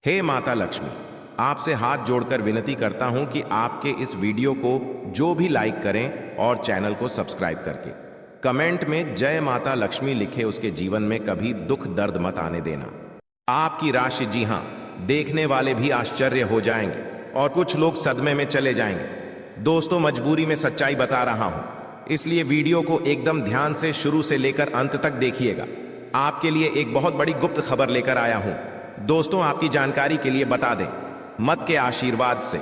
हे माता लक्ष्मी, आपसे हाथ जोड़कर विनती करता हूं कि आपके इस वीडियो को जो भी लाइक करें और चैनल को सब्सक्राइब करके कमेंट में जय माता लक्ष्मी लिखे, उसके जीवन में कभी दुख दर्द मत आने देना। आपकी राशि, जी हां, देखने वाले भी आश्चर्य हो जाएंगे और कुछ लोग सदमे में चले जाएंगे। दोस्तों, मजबूरी में सच्चाई बता रहा हूं, इसलिए वीडियो को एकदम ध्यान से शुरू से लेकर अंत तक देखिएगा। आपके लिए एक बहुत बड़ी गुप्त खबर लेकर आया हूं। दोस्तों, आपकी जानकारी के लिए बता दें, मत के आशीर्वाद से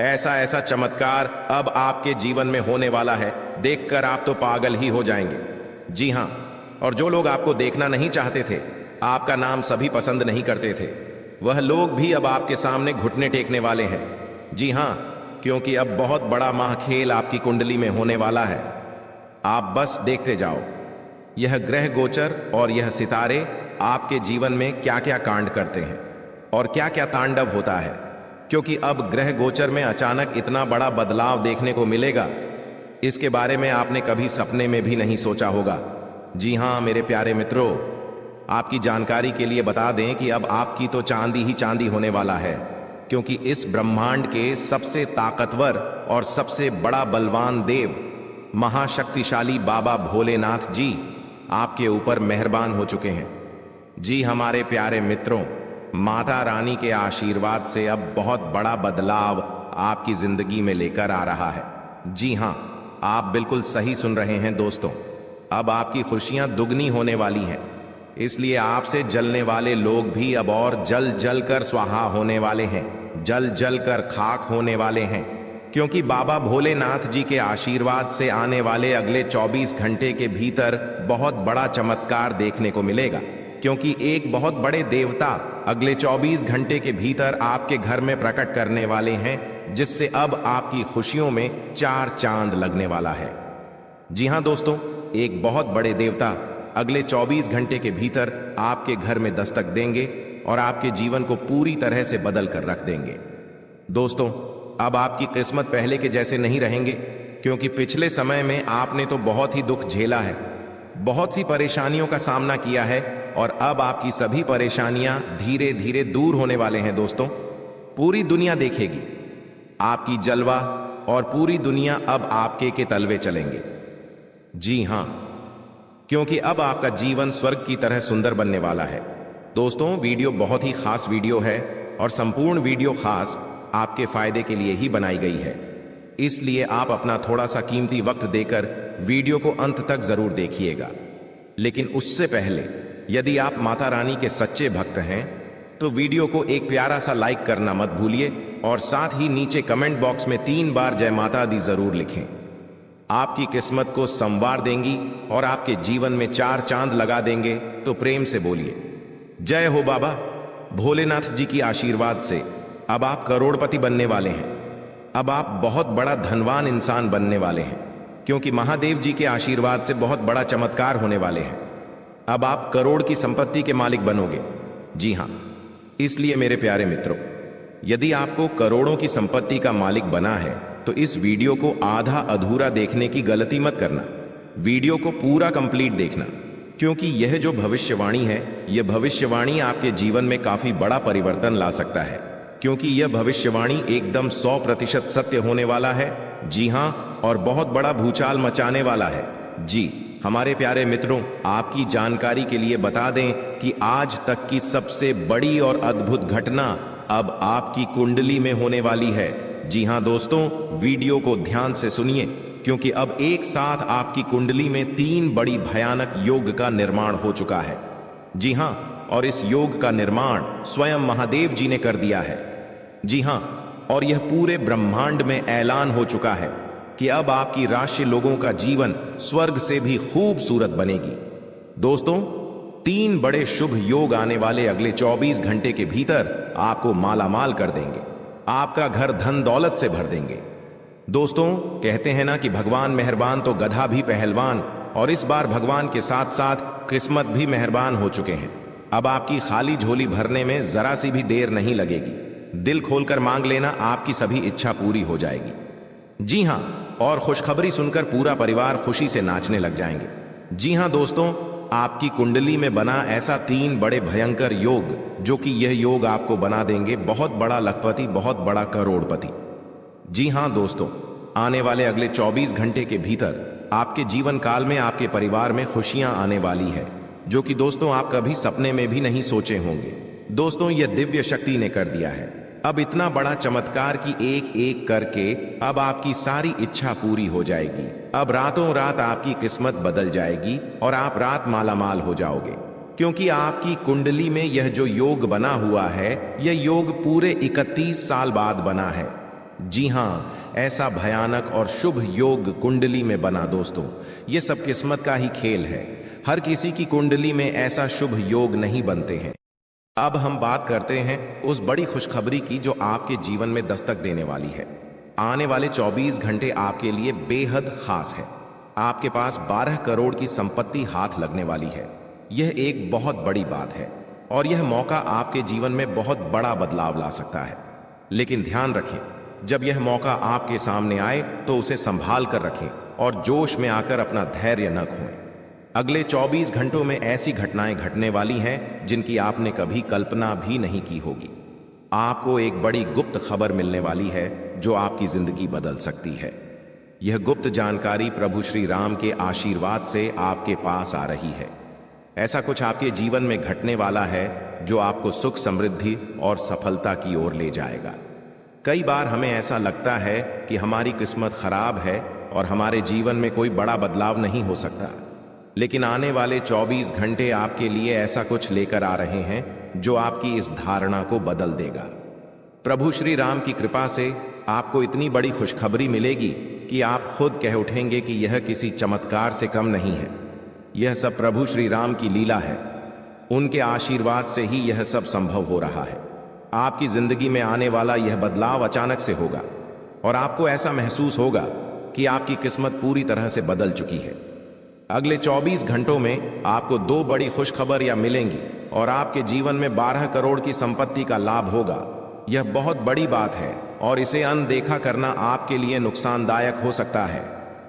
ऐसा ऐसा चमत्कार अब आपके जीवन में होने वाला है, देखकर आप तो पागल ही हो जाएंगे। जी हां, और जो लोग आपको देखना नहीं चाहते थे, आपका नाम सभी पसंद नहीं करते थे, वह लोग भी अब आपके सामने घुटने टेकने वाले हैं। जी हां, क्योंकि अब बहुत बड़ा महाखेल आपकी कुंडली में होने वाला है। आप बस देखते जाओ, यह ग्रह गोचर और यह सितारे आपके जीवन में क्या क्या कांड करते हैं और क्या क्या तांडव होता है, क्योंकि अब ग्रह गोचर में अचानक इतना बड़ा बदलाव देखने को मिलेगा, इसके बारे में आपने कभी सपने में भी नहीं सोचा होगा। जी हां मेरे प्यारे मित्रों, आपकी जानकारी के लिए बता दें कि अब आपकी तो चांदी ही चांदी होने वाला है, क्योंकि इस ब्रह्मांड के सबसे ताकतवर और सबसे बड़ा बलवान देव महाशक्तिशाली बाबा भोलेनाथ जी आपके ऊपर मेहरबान हो चुके हैं। जी हमारे प्यारे मित्रों, माता रानी के आशीर्वाद से अब बहुत बड़ा बदलाव आपकी जिंदगी में लेकर आ रहा है। जी हां, आप बिल्कुल सही सुन रहे हैं दोस्तों, अब आपकी खुशियां दुगनी होने वाली हैं, इसलिए आपसे जलने वाले लोग भी अब और जल जल कर स्वाहा होने वाले हैं, जल जल कर खाक होने वाले हैं, क्योंकि बाबा भोलेनाथ जी के आशीर्वाद से आने वाले अगले 24 घंटे के भीतर बहुत बड़ा चमत्कार देखने को मिलेगा, क्योंकि एक बहुत बड़े देवता अगले 24 घंटे के भीतर आपके घर में प्रकट करने वाले हैं, जिससे अब आपकी खुशियों में 4 चांद लगने वाला है। जी हां दोस्तों, एक बहुत बड़े देवता अगले 24 घंटे के भीतर आपके घर में दस्तक देंगे और आपके जीवन को पूरी तरह से बदल कर रख देंगे। दोस्तों, अब आपकी किस्मत पहले के जैसे नहीं रहेंगे, क्योंकि पिछले समय में आपने तो बहुत ही दुख झेला है, बहुत सी परेशानियों का सामना किया है, और अब आपकी सभी परेशानियां धीरे धीरे दूर होने वाले हैं। दोस्तों, पूरी दुनिया देखेगी आपकी जलवा और पूरी दुनिया अब आपके के तलवे चलेंगे। जी हां, क्योंकि अब आपका जीवन स्वर्ग की तरह सुंदर बनने वाला है। दोस्तों, वीडियो बहुत ही खास वीडियो है और संपूर्ण वीडियो खास आपके फायदे के लिए ही बनाई गई है, इसलिए आप अपना थोड़ा सा कीमती वक्त देकर वीडियो को अंत तक जरूर देखिएगा। लेकिन उससे पहले, यदि आप माता रानी के सच्चे भक्त हैं तो वीडियो को एक प्यारा सा लाइक करना मत भूलिए और साथ ही नीचे कमेंट बॉक्स में 3 बार जय माता दी जरूर लिखें। आपकी किस्मत को संवार देंगी और आपके जीवन में 4 चांद लगा देंगे, तो प्रेम से बोलिए जय हो बाबा भोलेनाथ जी की आशीर्वाद से अब आप करोड़पति बनने वाले हैं। अब आप बहुत बड़ा धनवान इंसान बनने वाले हैं, क्योंकि महादेव जी के आशीर्वाद से बहुत बड़ा चमत्कार होने वाले हैं। अब आप करोड़ की संपत्ति के मालिक बनोगे। जी हां, इसलिए मेरे प्यारे मित्रों, यदि आपको करोड़ों की संपत्ति का मालिक बना है तो इस वीडियो को आधा अधूरा देखने की गलती मत करना, वीडियो को पूरा कंप्लीट देखना, क्योंकि यह जो भविष्यवाणी है, यह भविष्यवाणी आपके जीवन में काफी बड़ा परिवर्तन ला सकता है, क्योंकि यह भविष्यवाणी एकदम 100% सत्य होने वाला है। जी हां, और बहुत बड़ा भूचाल मचाने वाला है। जी हमारे प्यारे मित्रों, आपकी जानकारी के लिए बता दें कि आज तक की सबसे बड़ी और अद्भुत घटना अब आपकी कुंडली में होने वाली है। जी हां दोस्तों, वीडियो को ध्यान से सुनिए, क्योंकि अब एक साथ आपकी कुंडली में 3 बड़ी भयानक योग का निर्माण हो चुका है। जी हां, और इस योग का निर्माण स्वयं महादेव जी ने कर दिया है। जी हां, और यह पूरे ब्रह्मांड में ऐलान हो चुका है कि अब आपकी राशि लोगों का जीवन स्वर्ग से भी खूबसूरत बनेगी। दोस्तों, 3 बड़े शुभ योग आने वाले अगले 24 घंटे के भीतर आपको मालामाल कर देंगे, आपका घर धन दौलत से भर देंगे। दोस्तों, कहते हैं ना कि भगवान मेहरबान तो गधा भी पहलवान, और इस बार भगवान के साथ साथ किस्मत भी मेहरबान हो चुके हैं। अब आपकी खाली झोली भरने में जरा सी भी देर नहीं लगेगी। दिल खोलकर मांग लेना, आपकी सभी इच्छा पूरी हो जाएगी। जी हां, और खुशखबरी सुनकर पूरा परिवार खुशी से नाचने लग जाएंगे। जी हां दोस्तों, आपकी कुंडली में बना ऐसा 3 बड़े भयंकर योग, जो कि यह योग आपको बना देंगे बहुत बड़ा लखपति, बहुत बड़ा करोड़पति। जी हां दोस्तों, आने वाले अगले 24 घंटे के भीतर आपके जीवन काल में आपके परिवार में खुशियां आने वाली है, जो कि दोस्तों आप कभी सपने में भी नहीं सोचे होंगे। दोस्तों, यह दिव्य शक्ति ने कर दिया है अब इतना बड़ा चमत्कार कि एक एक करके अब आपकी सारी इच्छा पूरी हो जाएगी। अब रातों रात आपकी किस्मत बदल जाएगी और आप रात मालामाल हो जाओगे, क्योंकि आपकी कुंडली में यह जो योग बना हुआ है, यह योग पूरे 31 साल बाद बना है। जी हां, ऐसा भयानक और शुभ योग कुंडली में बना दोस्तों, यह सब किस्मत का ही खेल है। हर किसी की कुंडली में ऐसा शुभ योग नहीं बनते हैं। अब हम बात करते हैं उस बड़ी खुशखबरी की जो आपके जीवन में दस्तक देने वाली है। आने वाले 24 घंटे आपके लिए बेहद खास है। आपके पास 12 करोड़ की संपत्ति हाथ लगने वाली है। यह एक बहुत बड़ी बात है और यह मौका आपके जीवन में बहुत बड़ा बदलाव ला सकता है। लेकिन ध्यान रखें, जब यह मौका आपके सामने आए तो उसे संभाल कर रखें और जोश में आकर अपना धैर्य न खोएं। अगले 24 घंटों में ऐसी घटनाएं घटने वाली हैं जिनकी आपने कभी कल्पना भी नहीं की होगी। आपको एक बड़ी गुप्त खबर मिलने वाली है जो आपकी जिंदगी बदल सकती है। यह गुप्त जानकारी प्रभु श्री राम के आशीर्वाद से आपके पास आ रही है। ऐसा कुछ आपके जीवन में घटने वाला है जो आपको सुख, समृद्धि और सफलता की ओर ले जाएगा। कई बार हमें ऐसा लगता है कि हमारी किस्मत खराब है और हमारे जीवन में कोई बड़ा बदलाव नहीं हो सकता, लेकिन आने वाले 24 घंटे आपके लिए ऐसा कुछ लेकर आ रहे हैं जो आपकी इस धारणा को बदल देगा। प्रभु श्री राम की कृपा से आपको इतनी बड़ी खुशखबरी मिलेगी कि आप खुद कह उठेंगे कि यह किसी चमत्कार से कम नहीं है। यह सब प्रभु श्री राम की लीला है। उनके आशीर्वाद से ही यह सब संभव हो रहा है। आपकी जिंदगी में आने वाला यह बदलाव अचानक से होगा और आपको ऐसा महसूस होगा कि आपकी किस्मत पूरी तरह से बदल चुकी है। अगले 24 घंटों में आपको 2 बड़ी खुशखबरियां मिलेंगी और आपके जीवन में 12 करोड़ की संपत्ति का लाभ होगा। यह बहुत बड़ी बात है और इसे अनदेखा करना आपके लिए नुकसानदायक हो सकता है।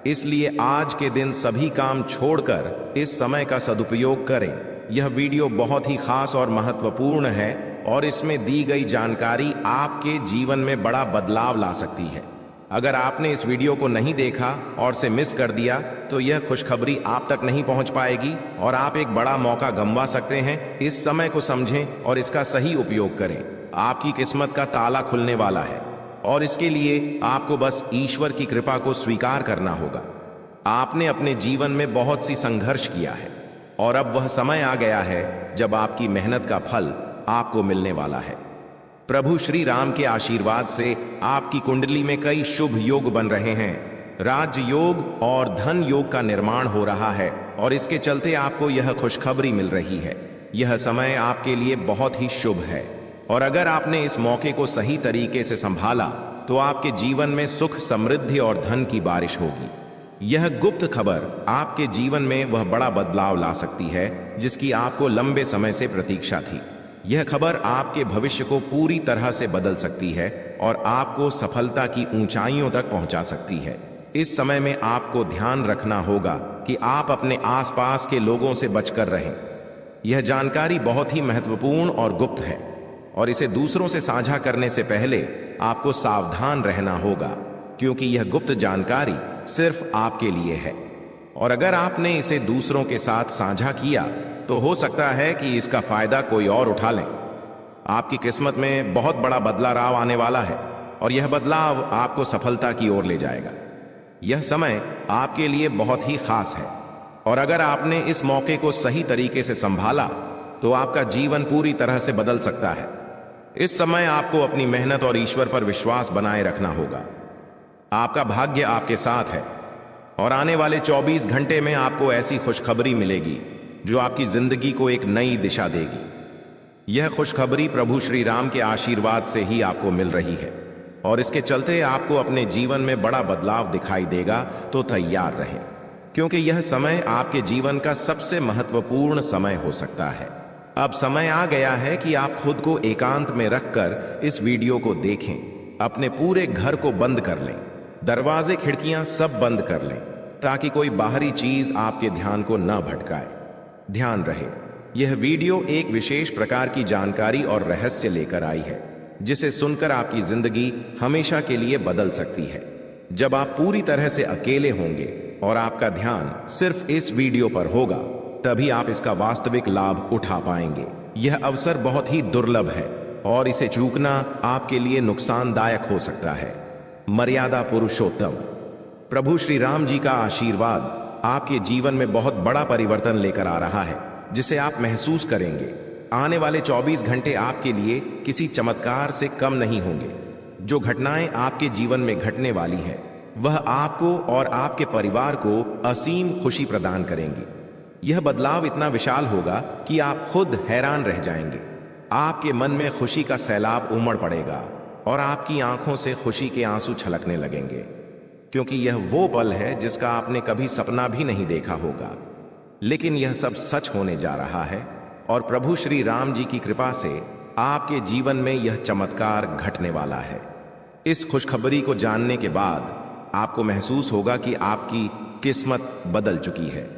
इसलिए आज के दिन सभी काम छोड़कर इस समय का सदुपयोग करें। यह वीडियो बहुत ही खास और महत्वपूर्ण है और इसमें दी गई जानकारी आपके जीवन में बड़ा बदलाव ला सकती है। अगर आपने इस वीडियो को नहीं देखा और से मिस कर दिया तो यह खुशखबरी आप तक नहीं पहुंच पाएगी और आप एक बड़ा मौका गंवा सकते हैं। इस समय को समझें और इसका सही उपयोग करें। आपकी किस्मत का ताला खुलने वाला है और इसके लिए आपको बस ईश्वर की कृपा को स्वीकार करना होगा। आपने अपने जीवन में बहुत सी संघर्ष किया है और अब वह समय आ गया है जब आपकी मेहनत का फल आपको मिलने वाला है। प्रभु श्री राम के आशीर्वाद से आपकी कुंडली में कई शुभ योग बन रहे हैं। राज योग और धन योग का निर्माण हो रहा है और इसके चलते आपको यह खुशखबरी मिल रही है। यह समय आपके लिए बहुत ही शुभ है और अगर आपने इस मौके को सही तरीके से संभाला तो आपके जीवन में सुख, समृद्धि और धन की बारिश होगी। यह गुप्त खबर आपके जीवन में वह बड़ा बदलाव ला सकती है जिसकी आपको लंबे समय से प्रतीक्षा थी। यह खबर आपके भविष्य को पूरी तरह से बदल सकती है और आपको सफलता की ऊंचाइयों तक पहुंचा सकती है। इस समय में आपको ध्यान रखना होगा कि आप अपने आसपास के लोगों से बचकर रहें। यह जानकारी बहुत ही महत्वपूर्ण और गुप्त है और इसे दूसरों से साझा करने से पहले आपको सावधान रहना होगा, क्योंकि यह गुप्त जानकारी सिर्फ आपके लिए है और अगर आपने इसे दूसरों के साथ साझा किया तो हो सकता है कि इसका फायदा कोई और उठा लें। आपकी किस्मत में बहुत बड़ा बदलाव आने वाला है और यह बदलाव आपको सफलता की ओर ले जाएगा। यह समय आपके लिए बहुत ही खास है और अगर आपने इस मौके को सही तरीके से संभाला तो आपका जीवन पूरी तरह से बदल सकता है। इस समय आपको अपनी मेहनत और ईश्वर पर विश्वास बनाए रखना होगा। आपका भाग्य आपके साथ है और आने वाले 24 घंटे में आपको ऐसी खुशखबरी मिलेगी जो आपकी जिंदगी को एक नई दिशा देगी। यह खुशखबरी प्रभु श्री राम के आशीर्वाद से ही आपको मिल रही है और इसके चलते आपको अपने जीवन में बड़ा बदलाव दिखाई देगा। तो तैयार रहें, क्योंकि यह समय आपके जीवन का सबसे महत्वपूर्ण समय हो सकता है। अब समय आ गया है कि आप खुद को एकांत में रखकर इस वीडियो को देखें। अपने पूरे घर को बंद कर लें, दरवाजे, खिड़कियां सब बंद कर लें ताकि कोई बाहरी चीज आपके ध्यान को न भटकाए। ध्यान रहे, यह वीडियो एक विशेष प्रकार की जानकारी और रहस्य लेकर आई है जिसे सुनकर आपकी जिंदगी हमेशा के लिए बदल सकती है। जब आप पूरी तरह से अकेले होंगे और आपका ध्यान सिर्फ इस वीडियो पर होगा, तभी आप इसका वास्तविक लाभ उठा पाएंगे। यह अवसर बहुत ही दुर्लभ है और इसे चूकना आपके लिए नुकसानदायक हो सकता है। मर्यादा पुरुषोत्तम प्रभु श्री राम जी का आशीर्वाद आपके जीवन में बहुत बड़ा परिवर्तन लेकर आ रहा है, जिसे आप महसूस करेंगे। आने वाले 24 घंटे आपके लिए किसी चमत्कार से कम नहीं होंगे। जो घटनाएं आपके जीवन में घटने वाली हैं, वह आपको और आपके परिवार को असीम खुशी प्रदान करेंगी। यह बदलाव इतना विशाल होगा कि आप खुद हैरान रह जाएंगे। आपके मन में खुशी का सैलाब उमड़ पड़ेगा और आपकी आंखों से खुशी के आंसू छलकने लगेंगे, क्योंकि यह वो पल है जिसका आपने कभी सपना भी नहीं देखा होगा। लेकिन यह सब सच होने जा रहा है और प्रभु श्री राम जी की कृपा से आपके जीवन में यह चमत्कार घटने वाला है। इस खुशखबरी को जानने के बाद आपको महसूस होगा कि आपकी किस्मत बदल चुकी है।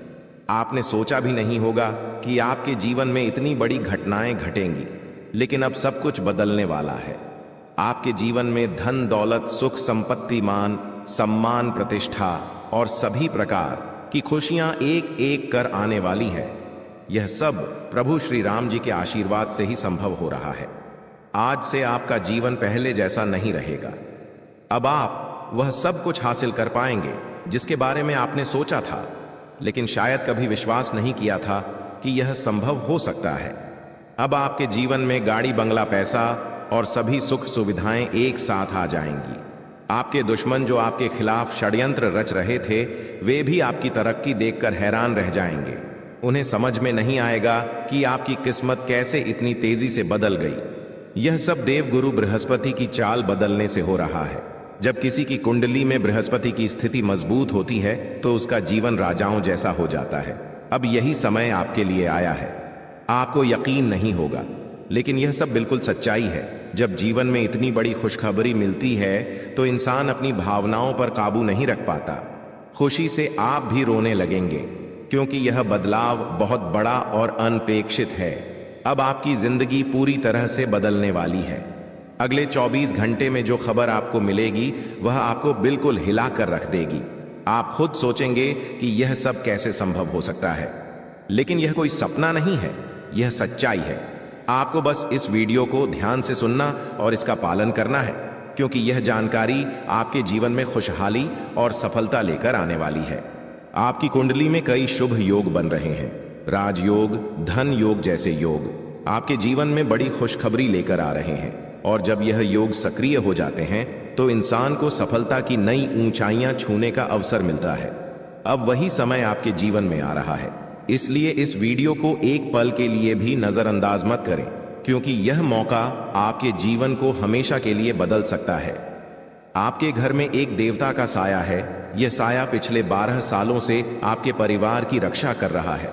आपने सोचा भी नहीं होगा कि आपके जीवन में इतनी बड़ी घटनाएं घटेंगी, लेकिन अब सब कुछ बदलने वाला है। आपके जीवन में धन दौलत, सुख संपत्ति, मान सम्मान, प्रतिष्ठा और सभी प्रकार की खुशियां एक एक कर आने वाली है। यह सब प्रभु श्री राम जी के आशीर्वाद से ही संभव हो रहा है। आज से आपका जीवन पहले जैसा नहीं रहेगा। अब आप वह सब कुछ हासिल कर पाएंगे जिसके बारे में आपने सोचा था, लेकिन शायद कभी विश्वास नहीं किया था कि यह संभव हो सकता है। अब आपके जीवन में गाड़ी, बंगला, पैसा और सभी सुख सुविधाएं एक साथ आ जाएंगी। आपके दुश्मन जो आपके खिलाफ षड्यंत्र रच रहे थे, वे भी आपकी तरक्की देखकर हैरान रह जाएंगे। उन्हें समझ में नहीं आएगा कि आपकी किस्मत कैसे इतनी तेजी से बदल गई। यह सब देवगुरु बृहस्पति की चाल बदलने से हो रहा है। जब किसी की कुंडली में बृहस्पति की स्थिति मजबूत होती है तो उसका जीवन राजाओं जैसा हो जाता है। अब यही समय आपके लिए आया है। आपको यकीन नहीं होगा, लेकिन यह सब बिल्कुल सच्चाई है। जब जीवन में इतनी बड़ी खुशखबरी मिलती है तो इंसान अपनी भावनाओं पर काबू नहीं रख पाता। खुशी से आप भी रोने लगेंगे, क्योंकि यह बदलाव बहुत बड़ा और अनपेक्षित है। अब आपकी जिंदगी पूरी तरह से बदलने वाली है। अगले 24 घंटे में जो खबर आपको मिलेगी वह आपको बिल्कुल हिला कर रख देगी। आप खुद सोचेंगे कि यह सब कैसे संभव हो सकता है, लेकिन यह कोई सपना नहीं है, यह सच्चाई है। आपको बस इस वीडियो को ध्यान से सुनना और इसका पालन करना है, क्योंकि यह जानकारी आपके जीवन में खुशहाली और सफलता लेकर आने वाली है। आपकी कुंडली में कई शुभ योग बन रहे हैं। राजयोग, धन योग जैसे योग आपके जीवन में बड़ी खुशखबरी लेकर आ रहे हैं, और जब यह योग सक्रिय हो जाते हैं तो इंसान को सफलता की नई ऊंचाइयां छूने का अवसर मिलता है। अब वही समय आपके जीवन में आ रहा है, इसलिए इस वीडियो को एक पल के लिए भी नजरअंदाज मत करें, क्योंकि यह मौका आपके जीवन को हमेशा के लिए बदल सकता है। आपके घर में एक देवता का साया है। यह साया पिछले 12 सालों से आपके परिवार की रक्षा कर रहा है।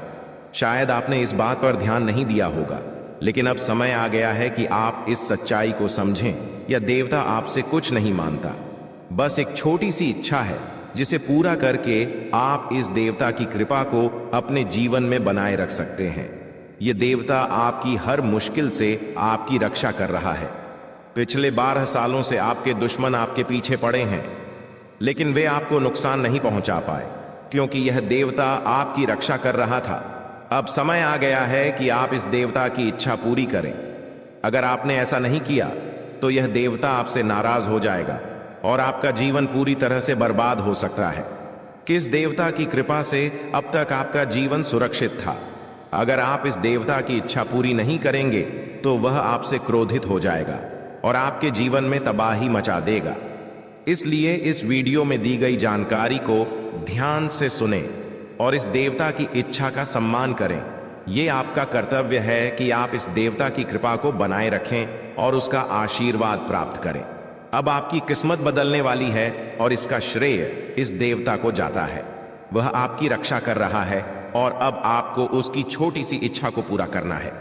शायद आपने इस बात पर ध्यान नहीं दिया होगा, लेकिन अब समय आ गया है कि आप इस सच्चाई को समझें। यह देवता आपसे कुछ नहीं मांगता, बस एक छोटी सी इच्छा है जिसे पूरा करके आप इस देवता की कृपा को अपने जीवन में बनाए रख सकते हैं। यह देवता आपकी हर मुश्किल से आपकी रक्षा कर रहा है। पिछले 12 सालों से आपके दुश्मन आपके पीछे पड़े हैं, लेकिन वे आपको नुकसान नहीं पहुंचा पाए, क्योंकि यह देवता आपकी रक्षा कर रहा था। अब समय आ गया है कि आप इस देवता की इच्छा पूरी करें। अगर आपने ऐसा नहीं किया तो यह देवता आपसे नाराज हो जाएगा और आपका जीवन पूरी तरह से बर्बाद हो सकता है। किस देवता की कृपा से अब तक आपका जीवन सुरक्षित था? अगर आप इस देवता की इच्छा पूरी नहीं करेंगे तो वह आपसे क्रोधित हो जाएगा और आपके जीवन में तबाही मचा देगा। इसलिए इस वीडियो में दी गई जानकारी को ध्यान से सुनें और इस देवता की इच्छा का सम्मान करें। यह आपका कर्तव्य है कि आप इस देवता की कृपा को बनाए रखें और उसका आशीर्वाद प्राप्त करें। अब आपकी किस्मत बदलने वाली है और इसका श्रेय इस देवता को जाता है। वह आपकी रक्षा कर रहा है और अब आपको उसकी छोटी सी इच्छा को पूरा करना है।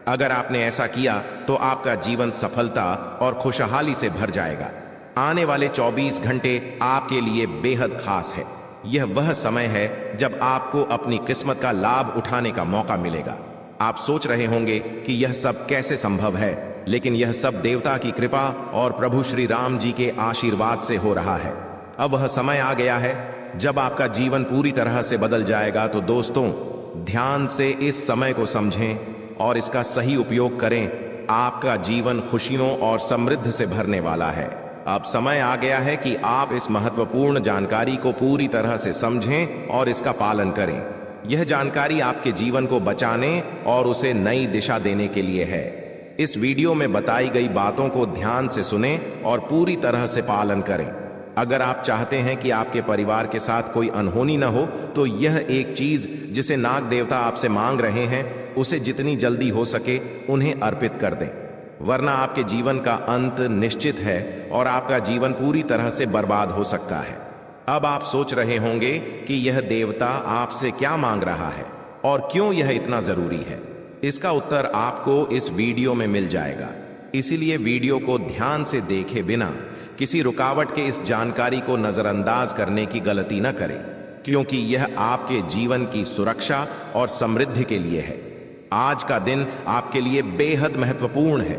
अगर आपने ऐसा किया तो आपका जीवन सफलता और खुशहाली से भर जाएगा। आने वाले 24 घंटे आपके लिए बेहद खास है। यह वह समय है जब आपको अपनी किस्मत का लाभ उठाने का मौका मिलेगा। आप सोच रहे होंगे कि यह सब कैसे संभव है, लेकिन यह सब देवता की कृपा और प्रभु श्री राम जी के आशीर्वाद से हो रहा है। अब वह समय आ गया है जब आपका जीवन पूरी तरह से बदल जाएगा। तो दोस्तों, ध्यान से इस समय को समझें और इसका सही उपयोग करें। आपका जीवन खुशियों और समृद्धि से भरने वाला है। अब समय आ गया है कि आप इस महत्वपूर्ण जानकारी को पूरी तरह से समझें और इसका पालन करें। यह जानकारी आपके जीवन को बचाने और उसे नई दिशा देने के लिए है। इस वीडियो में बताई गई बातों को ध्यान से सुनें और पूरी तरह से पालन करें। अगर आप चाहते हैं कि आपके परिवार के साथ कोई अनहोनी न हो, तो यह एक चीज जिसे नाग देवता आपसे मांग रहे हैं, उसे जितनी जल्दी हो सके उन्हें अर्पित कर दें, वरना आपके जीवन का अंत निश्चित है और आपका जीवन पूरी तरह से बर्बाद हो सकता है। अब आप सोच रहे होंगे कि यह देवता आपसे क्या मांग रहा है और क्यों यह इतना जरूरी है। इसका उत्तर आपको इस वीडियो में मिल जाएगा, इसीलिए वीडियो को ध्यान से देखे बिना किसी रुकावट के इस जानकारी को नजरअंदाज करने की गलती न करें, क्योंकि यह आपके जीवन की सुरक्षा और समृद्धि के लिए है। आज का दिन आपके लिए बेहद महत्वपूर्ण है।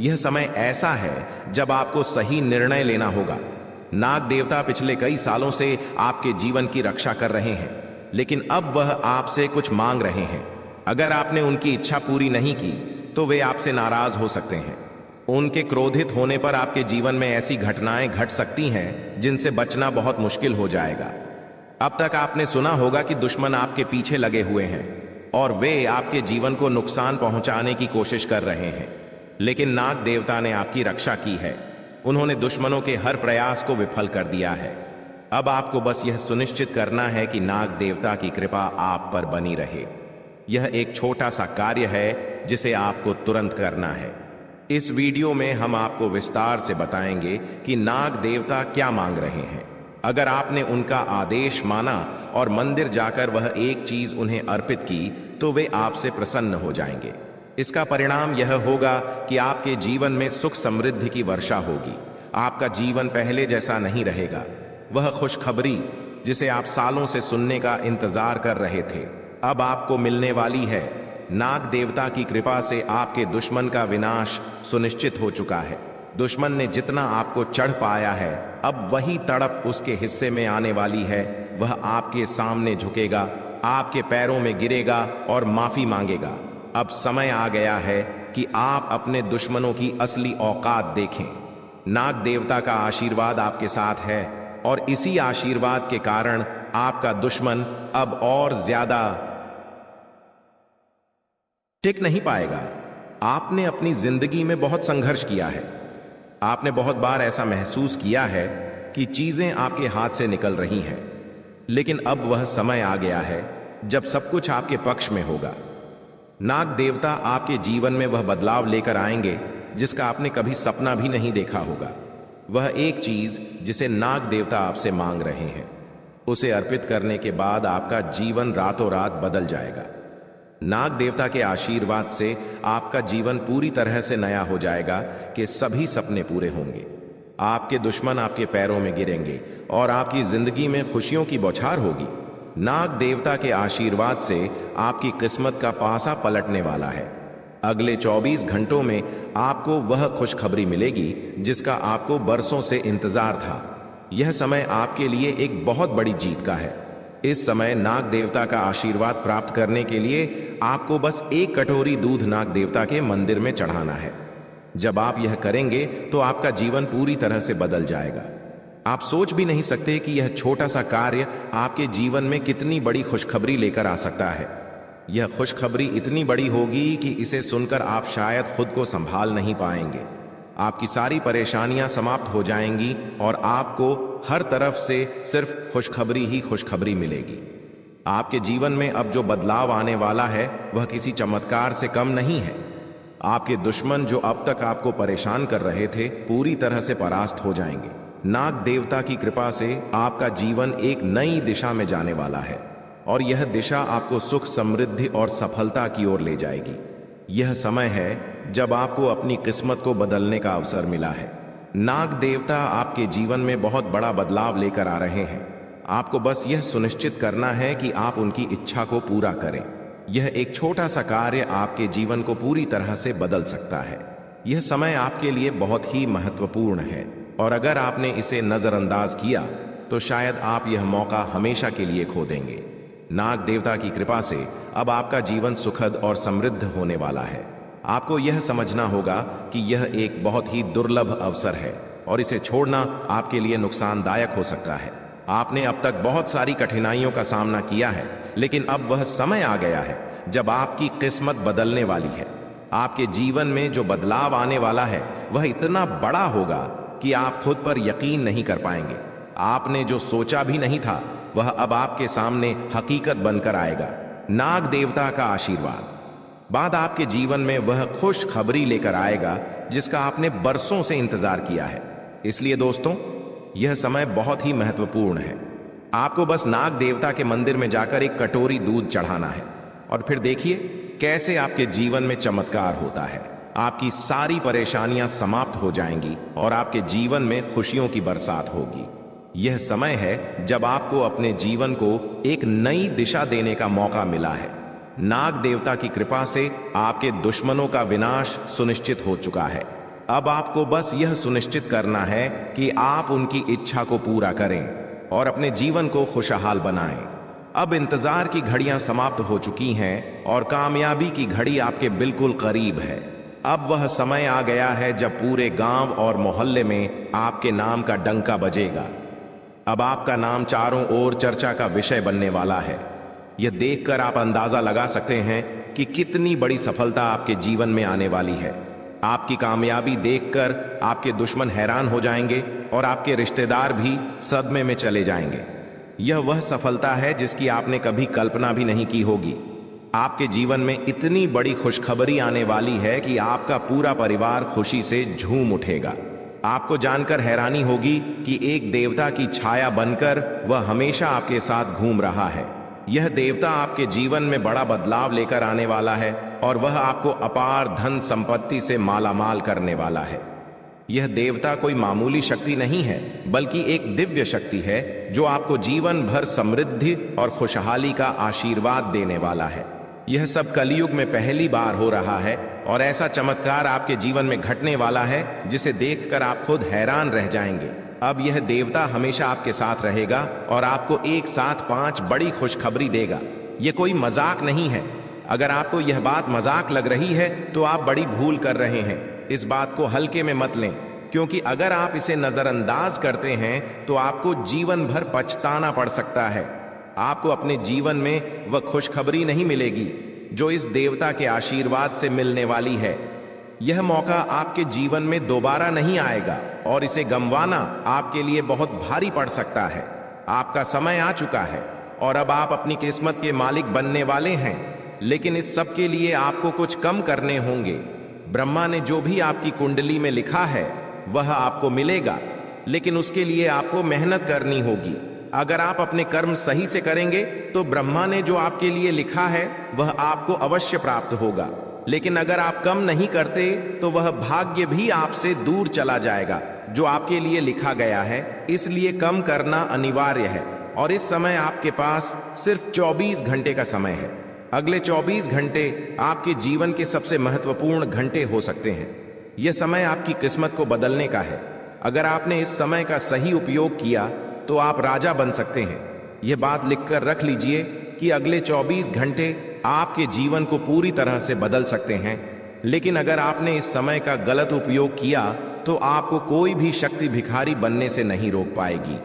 यह समय ऐसा है जब आपको सही निर्णय लेना होगा। नाग देवता पिछले कई सालों से आपके जीवन की रक्षा कर रहे हैं, लेकिन अब वह आपसे कुछ मांग रहे हैं। अगर आपने उनकी इच्छा पूरी नहीं की तो वे आपसे नाराज हो सकते हैं। उनके क्रोधित होने पर आपके जीवन में ऐसी घटनाएं घट सकती हैं जिनसे बचना बहुत मुश्किल हो जाएगा। अब तक आपने सुना होगा कि दुश्मन आपके पीछे लगे हुए हैं और वे आपके जीवन को नुकसान पहुंचाने की कोशिश कर रहे हैं, लेकिन नाग देवता ने आपकी रक्षा की है। उन्होंने दुश्मनों के हर प्रयास को विफल कर दिया है। अब आपको बस यह सुनिश्चित करना है कि नाग देवता की कृपा आप पर बनी रहे। यह एक छोटा सा कार्य है जिसे आपको तुरंत करना है। इस वीडियो में हम आपको विस्तार से बताएंगे कि नाग देवता क्या मांग रहे हैं। अगर आपने उनका आदेश माना और मंदिर जाकर वह एक चीज उन्हें अर्पित की, तो वे आपसे प्रसन्न हो जाएंगे। इसका परिणाम यह होगा कि आपके जीवन में सुख समृद्धि की वर्षा होगी। आपका जीवन पहले जैसा नहीं रहेगा। वह खुशखबरी जिसे आप सालों से सुनने का इंतजार कर रहे थे, अब आपको मिलने वाली है। नाग देवता की कृपा से आपके दुश्मन का विनाश सुनिश्चित हो चुका है। दुश्मन ने जितना आपको चढ़ पाया है, अब वही तड़प उसके हिस्से में आने वाली है। वह आपके सामने झुकेगा, आपके पैरों में गिरेगा और माफी मांगेगा। अब समय आ गया है कि आप अपने दुश्मनों की असली औकात देखें। नाग देवता का आशीर्वाद आपके साथ है और इसी आशीर्वाद के कारण आपका दुश्मन अब और ज्यादा टिक नहीं पाएगा। आपने अपनी जिंदगी में बहुत संघर्ष किया है। आपने बहुत बार ऐसा महसूस किया है कि चीजें आपके हाथ से निकल रही हैं, लेकिन अब वह समय आ गया है जब सब कुछ आपके पक्ष में होगा। नाग देवता आपके जीवन में वह बदलाव लेकर आएंगे जिसका आपने कभी सपना भी नहीं देखा होगा। वह एक चीज जिसे नाग देवता आपसे मांग रहे हैं, उसे अर्पित करने के बाद आपका जीवन रातों रात बदल जाएगा। नाग देवता के आशीर्वाद से आपका जीवन पूरी तरह से नया हो जाएगा कि सभी सपने पूरे होंगे। आपके दुश्मन आपके पैरों में गिरेंगे और आपकी जिंदगी में खुशियों की बौछार होगी। नाग देवता के आशीर्वाद से आपकी किस्मत का पासा पलटने वाला है। अगले 24 घंटों में आपको वह खुशखबरी मिलेगी जिसका आपको बरसों से इंतजार था। यह समय आपके लिए एक बहुत बड़ी जीत का है। इस समय नाग देवता का आशीर्वाद प्राप्त करने के लिए आपको बस एक कटोरी दूध नाग देवता के मंदिर में चढ़ाना है। जब आप यह करेंगे तो आपका जीवन पूरी तरह से बदल जाएगा। आप सोच भी नहीं सकते कि यह छोटा सा कार्य आपके जीवन में कितनी बड़ी खुशखबरी लेकर आ सकता है। यह खुशखबरी इतनी बड़ी होगी कि इसे सुनकर आप शायद खुद को संभाल नहीं पाएंगे। आपकी सारी परेशानियां समाप्त हो जाएंगी और आपको हर तरफ से सिर्फ खुशखबरी ही खुशखबरी मिलेगी। आपके जीवन में अब जो बदलाव आने वाला है वह किसी चमत्कार से कम नहीं है। आपके दुश्मन जो अब तक आपको परेशान कर रहे थे, पूरी तरह से परास्त हो जाएंगे। नाग देवता की कृपा से आपका जीवन एक नई दिशा में जाने वाला है और यह दिशा आपको सुख, समृद्धि और सफलता की ओर ले जाएगी। यह समय है जब आपको अपनी किस्मत को बदलने का अवसर मिला है। नाग देवता आपके जीवन में बहुत बड़ा बदलाव लेकर आ रहे हैं। आपको बस यह सुनिश्चित करना है कि आप उनकी इच्छा को पूरा करें। यह एक छोटा सा कार्य आपके जीवन को पूरी तरह से बदल सकता है। यह समय आपके लिए बहुत ही महत्वपूर्ण है और अगर आपने इसे नजरअंदाज किया तो शायद आप यह मौका हमेशा के लिए खो देंगे। नाग देवता की कृपा से अब आपका जीवन सुखद और समृद्ध होने वाला है। आपको यह समझना होगा कि यह एक बहुत ही दुर्लभ अवसर है और इसे छोड़ना आपके लिए नुकसानदायक हो सकता है। आपने अब तक बहुत सारी कठिनाइयों का सामना किया है, लेकिन अब वह समय आ गया है जब आपकी किस्मत बदलने वाली है। आपके जीवन में जो बदलाव आने वाला है वह इतना बड़ा होगा कि आप खुद पर यकीन नहीं कर पाएंगे। आपने जो सोचा भी नहीं था वह अब आपके सामने हकीकत बनकर आएगा। नाग देवता का आशीर्वाद बाद आपके जीवन में वह खुश खबरी लेकर आएगा जिसका आपने बरसों से इंतजार किया है। इसलिए दोस्तों, यह समय बहुत ही महत्वपूर्ण है। आपको बस नाग देवता के मंदिर में जाकर एक कटोरी दूध चढ़ाना है और फिर देखिए कैसे आपके जीवन में चमत्कार होता है। आपकी सारी परेशानियां समाप्त हो जाएंगी और आपके जीवन में खुशियों की बरसात होगी। यह समय है जब आपको अपने जीवन को एक नई दिशा देने का मौका मिला है। नाग देवता की कृपा से आपके दुश्मनों का विनाश सुनिश्चित हो चुका है। अब आपको बस यह सुनिश्चित करना है कि आप उनकी इच्छा को पूरा करें और अपने जीवन को खुशहाल बनाएं। अब इंतजार की घड़ियां समाप्त हो चुकी हैं और कामयाबी की घड़ी आपके बिल्कुल करीब है। अब वह समय आ गया है जब पूरे गांव और मोहल्ले में आपके नाम का डंका बजेगा। अब आपका नाम चारों ओर चर्चा का विषय बनने वाला है। यह देखकर आप अंदाजा लगा सकते हैं कि कितनी बड़ी सफलता आपके जीवन में आने वाली है। आपकी कामयाबी देखकर आपके दुश्मन हैरान हो जाएंगे और आपके रिश्तेदार भी सदमे में चले जाएंगे। यह वह सफलता है जिसकी आपने कभी कल्पना भी नहीं की होगी। आपके जीवन में इतनी बड़ी खुशखबरी आने वाली है कि आपका पूरा परिवार खुशी से झूम उठेगा। आपको जानकर हैरानी होगी कि एक देवता की छाया बनकर वह हमेशा आपके साथ घूम रहा है। यह देवता आपके जीवन में बड़ा बदलाव लेकर आने वाला है और वह आपको अपार धन संपत्ति से मालामाल करने वाला है। यह देवता कोई मामूली शक्ति नहीं है, बल्कि एक दिव्य शक्ति है जो आपको जीवन भर समृद्धि और खुशहाली का आशीर्वाद देने वाला है। यह सब कलयुग में पहली बार हो रहा है और ऐसा चमत्कार आपके जीवन में घटने वाला है जिसे देखकर आप खुद हैरान रह जाएंगे। अब यह देवता हमेशा आपके साथ रहेगा और आपको एक साथ 5 बड़ी खुशखबरी देगा। यह कोई मजाक नहीं है। अगर आपको यह बात मजाक लग रही है तो आप बड़ी भूल कर रहे हैं। इस बात को हल्के में मत लें, क्योंकि अगर आप इसे नजरअंदाज करते हैं तो आपको जीवन भर पछताना पड़ सकता है। आपको अपने जीवन में वह खुशखबरी नहीं मिलेगी जो इस देवता के आशीर्वाद से मिलने वाली है। यह मौका आपके जीवन में दोबारा नहीं आएगा और इसे गंवाना आपके लिए बहुत भारी पड़ सकता है। आपका समय आ चुका है और अब आप अपनी किस्मत के मालिक बनने वाले हैं, लेकिन इस सब के लिए आपको कुछ कम करने होंगे। ब्रह्मा ने जो भी आपकी कुंडली में लिखा है वह आपको मिलेगा, लेकिन उसके लिए आपको मेहनत करनी होगी। अगर आप अपने कर्म सही से करेंगे तो ब्रह्मा ने जो आपके लिए लिखा है वह आपको अवश्य प्राप्त होगा, लेकिन अगर आप कम नहीं करते तो वह भाग्य भी आपसे दूर चला जाएगा जो आपके लिए लिखा गया है। इसलिए कम करना अनिवार्य है और इस समय आपके पास सिर्फ 24 घंटे का समय है। अगले 24 घंटे आपके जीवन के सबसे महत्वपूर्ण घंटे हो सकते हैं। यह समय आपकी किस्मत को बदलने का है। अगर आपने इस समय का सही उपयोग किया तो आप राजा बन सकते हैं। यह बात लिखकर रख लीजिए कि अगले 24 घंटे आपके जीवन को पूरी तरह से बदल सकते हैं, लेकिन अगर आपने इस समय का गलत उपयोग किया तो आपको कोई भी शक्ति भिखारी बनने से नहीं रोक पाएगी।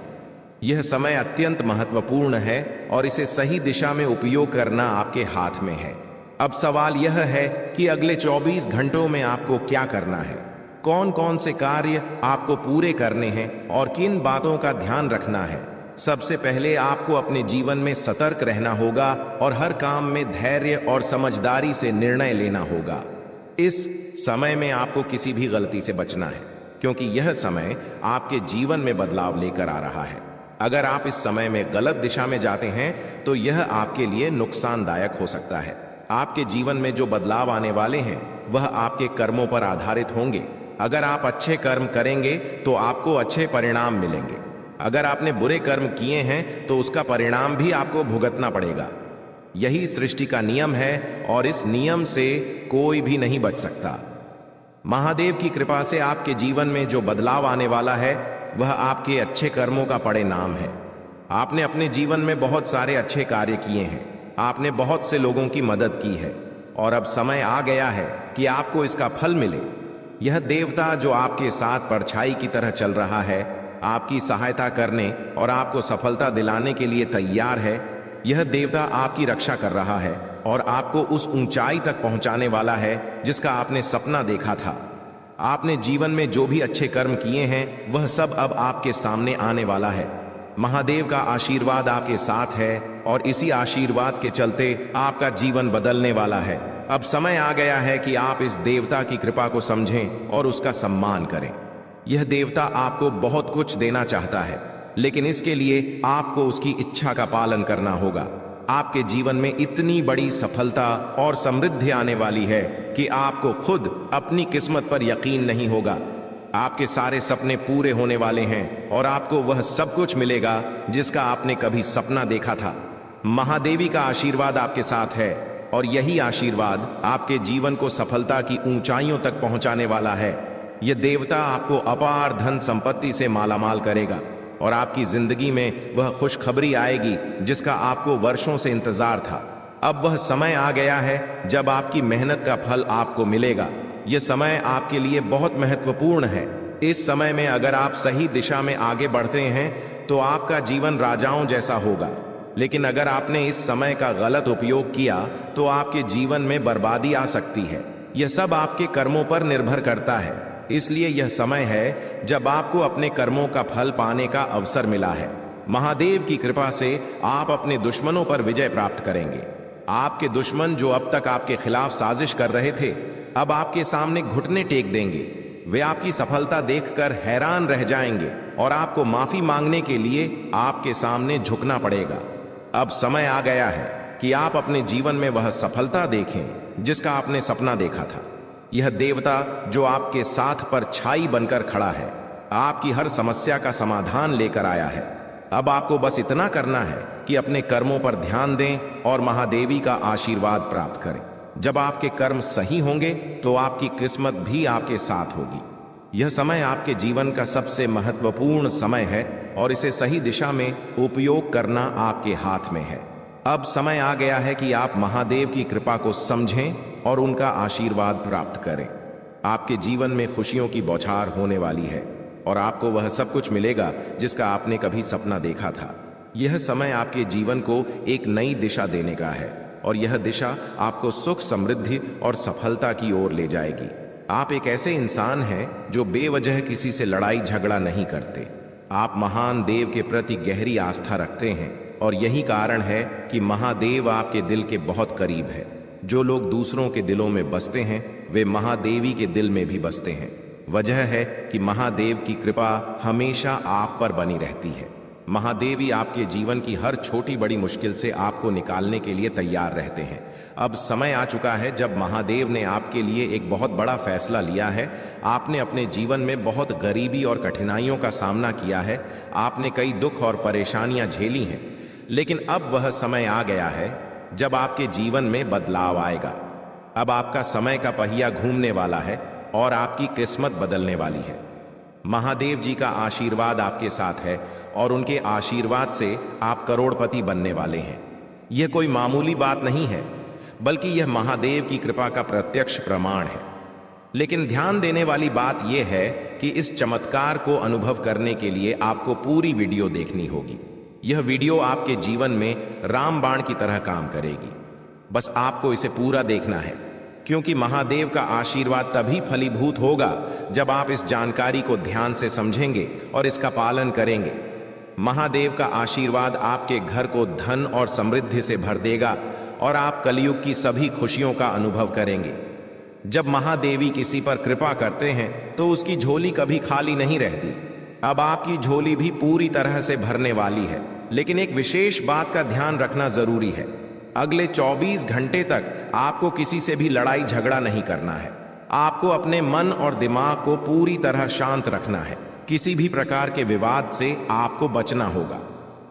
यह समय अत्यंत महत्वपूर्ण है और इसे सही दिशा में उपयोग करना आपके हाथ में है। अब सवाल यह है कि अगले 24 घंटों में आपको क्या करना है, कौन कौन से कार्य आपको पूरे करने हैं और किन बातों का ध्यान रखना है। सबसे पहले आपको अपने जीवन में सतर्क रहना होगा और हर काम में धैर्य और समझदारी से निर्णय लेना होगा। इस समय में आपको किसी भी गलती से बचना है, क्योंकि यह समय आपके जीवन में बदलाव लेकर आ रहा है। अगर आप इस समय में गलत दिशा में जाते हैं तो यह आपके लिए नुकसानदायक हो सकता है। आपके जीवन में जो बदलाव आने वाले हैं वह आपके कर्मों पर आधारित होंगे। अगर आप अच्छे कर्म करेंगे तो आपको अच्छे परिणाम मिलेंगे, अगर आपने बुरे कर्म किए हैं तो उसका परिणाम भी आपको भुगतना पड़ेगा। यही सृष्टि का नियम है और इस नियम से कोई भी नहीं बच सकता। महादेव की कृपा से आपके जीवन में जो बदलाव आने वाला है वह आपके अच्छे कर्मों का परिणाम है। आपने अपने जीवन में बहुत सारे अच्छे कार्य किए हैं, आपने बहुत से लोगों की मदद की है और अब समय आ गया है कि आपको इसका फल मिले। यह देवता जो आपके साथ परछाई की तरह चल रहा है, आपकी सहायता करने और आपको सफलता दिलाने के लिए तैयार है। यह देवता आपकी रक्षा कर रहा है और आपको उस ऊंचाई तक पहुंचाने वाला है जिसका आपने सपना देखा था। आपने जीवन में जो भी अच्छे कर्म किए हैं वह सब अब आपके सामने आने वाला है। महादेव का आशीर्वाद आपके साथ है और इसी आशीर्वाद के चलते आपका जीवन बदलने वाला है। अब समय आ गया है कि आप इस देवता की कृपा को समझें और उसका सम्मान करें। यह देवता आपको बहुत कुछ देना चाहता है, लेकिन इसके लिए आपको उसकी इच्छा का पालन करना होगा। आपके जीवन में इतनी बड़ी सफलता और समृद्धि आने वाली है कि आपको खुद अपनी किस्मत पर यकीन नहीं होगा। आपके सारे सपने पूरे होने वाले हैं और आपको वह सब कुछ मिलेगा जिसका आपने कभी सपना देखा था। महादेवी का आशीर्वाद आपके साथ है और यही आशीर्वाद आपके जीवन को सफलता की ऊंचाइयों तक पहुंचाने वाला है। यह देवता आपको अपार धन संपत्ति से मालामाल करेगा और आपकी जिंदगी में वह खुशखबरी आएगी जिसका आपको वर्षों से इंतजार था। अब वह समय आ गया है जब आपकी मेहनत का फल आपको मिलेगा। यह समय आपके लिए बहुत महत्वपूर्ण है। इस समय में अगर आप सही दिशा में आगे बढ़ते हैं तो आपका जीवन राजाओं जैसा होगा, लेकिन अगर आपने इस समय का गलत उपयोग किया तो आपके जीवन में बर्बादी आ सकती है। यह सब आपके कर्मों पर निर्भर करता है। इसलिए यह समय है जब आपको अपने कर्मों का फल पाने का अवसर मिला है। महादेव की कृपा से आप अपने दुश्मनों पर विजय प्राप्त करेंगे। आपके दुश्मन जो अब तक आपके खिलाफ साजिश कर रहे थे, अब आपके सामने घुटने टेक देंगे। वे आपकी सफलता देखकर हैरान रह जाएंगे और आपको माफी मांगने के लिए आपके सामने झुकना पड़ेगा। अब समय आ गया है कि आप अपने जीवन में वह सफलता देखें जिसका आपने सपना देखा था। यह देवता जो आपके साथ पर छाई बनकर खड़ा है, आपकी हर समस्या का समाधान लेकर आया है। अब आपको बस इतना करना है कि अपने कर्मों पर ध्यान दें और महादेवी का आशीर्वाद प्राप्त करें। जब आपके कर्म सही होंगे तो आपकी किस्मत भी आपके साथ होगी। यह समय आपके जीवन का सबसे महत्वपूर्ण समय है और इसे सही दिशा में उपयोग करना आपके हाथ में है। अब समय आ गया है कि आप महादेव की कृपा को समझें और उनका आशीर्वाद प्राप्त करें। आपके जीवन में खुशियों की बौछार होने वाली है और आपको वह सब कुछ मिलेगा जिसका आपने कभी सपना देखा था। यह समय आपके जीवन को एक नई दिशा देने का है और यह दिशा आपको सुख, समृद्धि और सफलता की ओर ले जाएगी। आप एक ऐसे इंसान हैं जो बेवजह किसी से लड़ाई झगड़ा नहीं करते। आप महान देव के प्रति गहरी आस्था रखते हैं और यही कारण है कि महादेव आपके दिल के बहुत करीब है। जो लोग दूसरों के दिलों में बसते हैं वे महादेवी के दिल में भी बसते हैं। वजह है कि महादेव की कृपा हमेशा आप पर बनी रहती है। महादेवी आपके जीवन की हर छोटी बड़ी मुश्किल से आपको निकालने के लिए तैयार रहते हैं। अब समय आ चुका है जब महादेव ने आपके लिए एक बहुत बड़ा फैसला लिया है। आपने अपने जीवन में बहुत गरीबी और कठिनाइयों का सामना किया है। आपने कई दुख और परेशानियां झेली हैं, लेकिन अब वह समय आ गया है जब आपके जीवन में बदलाव आएगा। अब आपका समय का पहिया घूमने वाला है और आपकी किस्मत बदलने वाली है। महादेव जी का आशीर्वाद आपके साथ है और उनके आशीर्वाद से आप करोड़पति बनने वाले हैं। यह कोई मामूली बात नहीं है, बल्कि यह महादेव की कृपा का प्रत्यक्ष प्रमाण है। लेकिन ध्यान देने वाली बात यह है कि इस चमत्कार को अनुभव करने के लिए आपको पूरी वीडियो देखनी होगी। यह वीडियो आपके जीवन में रामबाण की तरह काम करेगी। बस आपको इसे पूरा देखना है, क्योंकि महादेव का आशीर्वाद तभी फलीभूत होगा जब आप इस जानकारी को ध्यान से समझेंगे और इसका पालन करेंगे। महादेव का आशीर्वाद आपके घर को धन और समृद्धि से भर देगा और आप कलयुग की सभी खुशियों का अनुभव करेंगे। जब महादेवी किसी पर कृपा करते हैं तो उसकी झोली कभी खाली नहीं रहती। अब आपकी झोली भी पूरी तरह से भरने वाली है, लेकिन एक विशेष बात का ध्यान रखना जरूरी है। अगले 24 घंटे तक आपको किसी से भी लड़ाई झगड़ा नहीं करना है। आपको अपने मन और दिमाग को पूरी तरह शांत रखना है, किसी भी प्रकार के विवाद से आपको बचना होगा,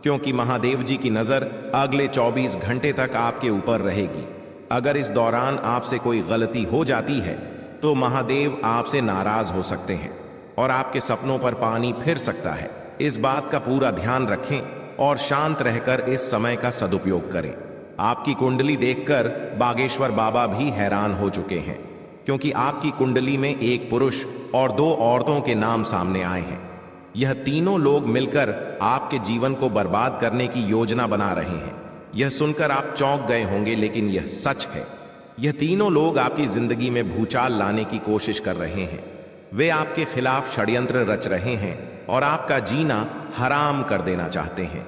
क्योंकि महादेव जी की नजर अगले 24 घंटे तक आपके ऊपर रहेगी। अगर इस दौरान आपसे कोई गलती हो जाती है तो महादेव आपसे नाराज हो सकते हैं और आपके सपनों पर पानी फिर सकता है। इस बात का पूरा ध्यान रखें और शांत रहकर इस समय का सदुपयोग करें। आपकी कुंडली देखकर बागेश्वर बाबा भी हैरान हो चुके हैं, क्योंकि आपकी कुंडली में एक पुरुष और 2 औरतों के नाम सामने आए हैं। यह तीनों लोग मिलकर आपके जीवन को बर्बाद करने की योजना बना रहे हैं। यह सुनकर आप चौंक गए होंगे, लेकिन यह सच है। यह तीनों लोग आपकी जिंदगी में भूचाल लाने की कोशिश कर रहे हैं। वे आपके खिलाफ षड्यंत्र रच रहे हैं और आपका जीना हराम कर देना चाहते हैं।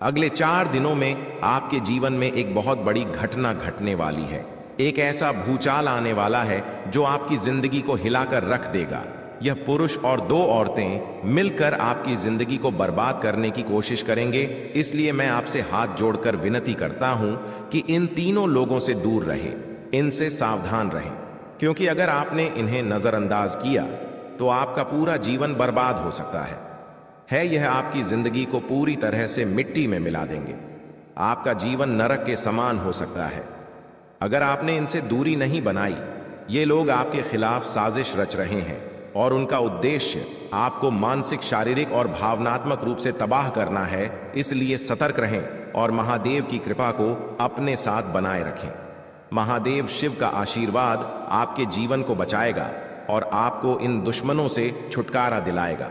अगले 4 दिनों में आपके जीवन में एक बहुत बड़ी घटना घटने वाली है। एक ऐसा भूचाल आने वाला है जो आपकी जिंदगी को हिलाकर रख देगा। यह पुरुष और 2 औरतें मिलकर आपकी जिंदगी को बर्बाद करने की कोशिश करेंगे। इसलिए मैं आपसे हाथ जोड़कर विनती करता हूं कि इन तीनों लोगों से दूर रहे, इनसे सावधान रहें, क्योंकि अगर आपने इन्हें नजरअंदाज किया तो आपका पूरा जीवन बर्बाद हो सकता है। यह आपकी जिंदगी को पूरी तरह से मिट्टी में मिला देंगे। आपका जीवन नरक के समान हो सकता है। अगर आपने इनसे दूरी नहीं बनाई, ये लोग आपके खिलाफ साजिश रच रहे हैं और उनका उद्देश्य आपको मानसिक, शारीरिक और भावनात्मक रूप से तबाह करना है। इसलिए सतर्क रहें और महादेव की कृपा को अपने साथ बनाए रखें। महादेव शिव का आशीर्वाद आपके जीवन को बचाएगा और आपको इन दुश्मनों से छुटकारा दिलाएगा।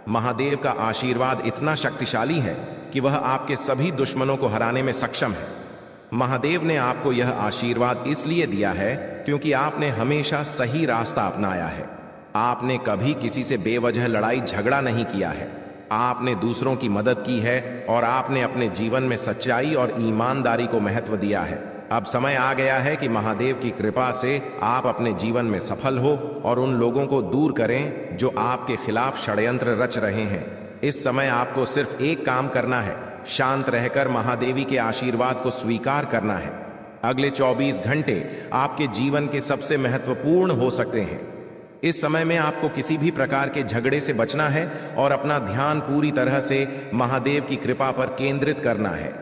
महादेव का आशीर्वाद इतना शक्तिशाली है कि वह आपके सभी दुश्मनों को हराने में सक्षम है। महादेव ने आपको यह आशीर्वाद इसलिए दिया है क्योंकि आपने हमेशा सही रास्ता अपनाया है। आपने कभी किसी से बेवजह लड़ाई झगड़ा नहीं किया है। आपने दूसरों की मदद की है और आपने अपने जीवन में सच्चाई और ईमानदारी को महत्व दिया है। अब समय आ गया है कि महादेव की कृपा से आप अपने जीवन में सफल हो और उन लोगों को दूर करें जो आपके खिलाफ षड्यंत्र रच रहे हैं। इस समय आपको सिर्फ एक काम करना है, शांत रहकर महादेवी के आशीर्वाद को स्वीकार करना है। अगले 24 घंटे आपके जीवन के सबसे महत्वपूर्ण हो सकते हैं। इस समय में आपको किसी भी प्रकार के झगड़े से बचना है और अपना ध्यान पूरी तरह से महादेव की कृपा पर केंद्रित करना है।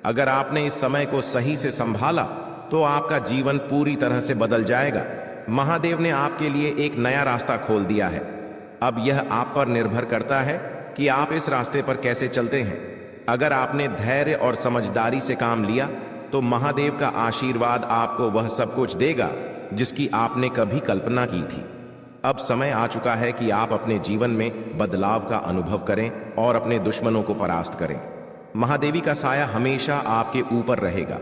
अगर आपने इस समय को सही से संभाला तो आपका जीवन पूरी तरह से बदल जाएगा। महादेव ने आपके लिए एक नया रास्ता खोल दिया है। अब यह आप पर निर्भर करता है कि आप इस रास्ते पर कैसे चलते हैं। अगर आपने धैर्य और समझदारी से काम लिया तो महादेव का आशीर्वाद आपको वह सब कुछ देगा जिसकी आपने कभी कल्पना की थी। अब समय आ चुका है कि आप अपने जीवन में बदलाव का अनुभव करें और अपने दुश्मनों को परास्त करें। महादेवी का साया हमेशा आपके ऊपर रहेगा।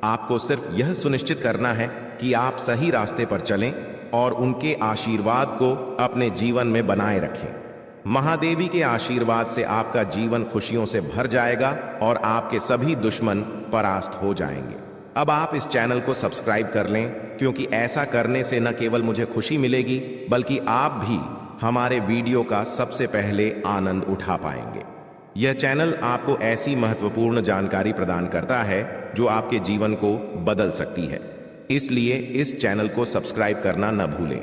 आपको सिर्फ यह सुनिश्चित करना है कि आप सही रास्ते पर चलें और उनके आशीर्वाद को अपने जीवन में बनाए रखें। महादेवी के आशीर्वाद से आपका जीवन खुशियों से भर जाएगा और आपके सभी दुश्मन परास्त हो जाएंगे। अब आप इस चैनल को सब्सक्राइब कर लें, क्योंकि ऐसा करने से न केवल मुझे खुशी मिलेगी बल्कि आप भी हमारे वीडियो का सबसे पहले आनंद उठा पाएंगे। यह चैनल आपको ऐसी महत्वपूर्ण जानकारी प्रदान करता है जो आपके जीवन को बदल सकती है। इसलिए इस चैनल को सब्सक्राइब करना न भूलें,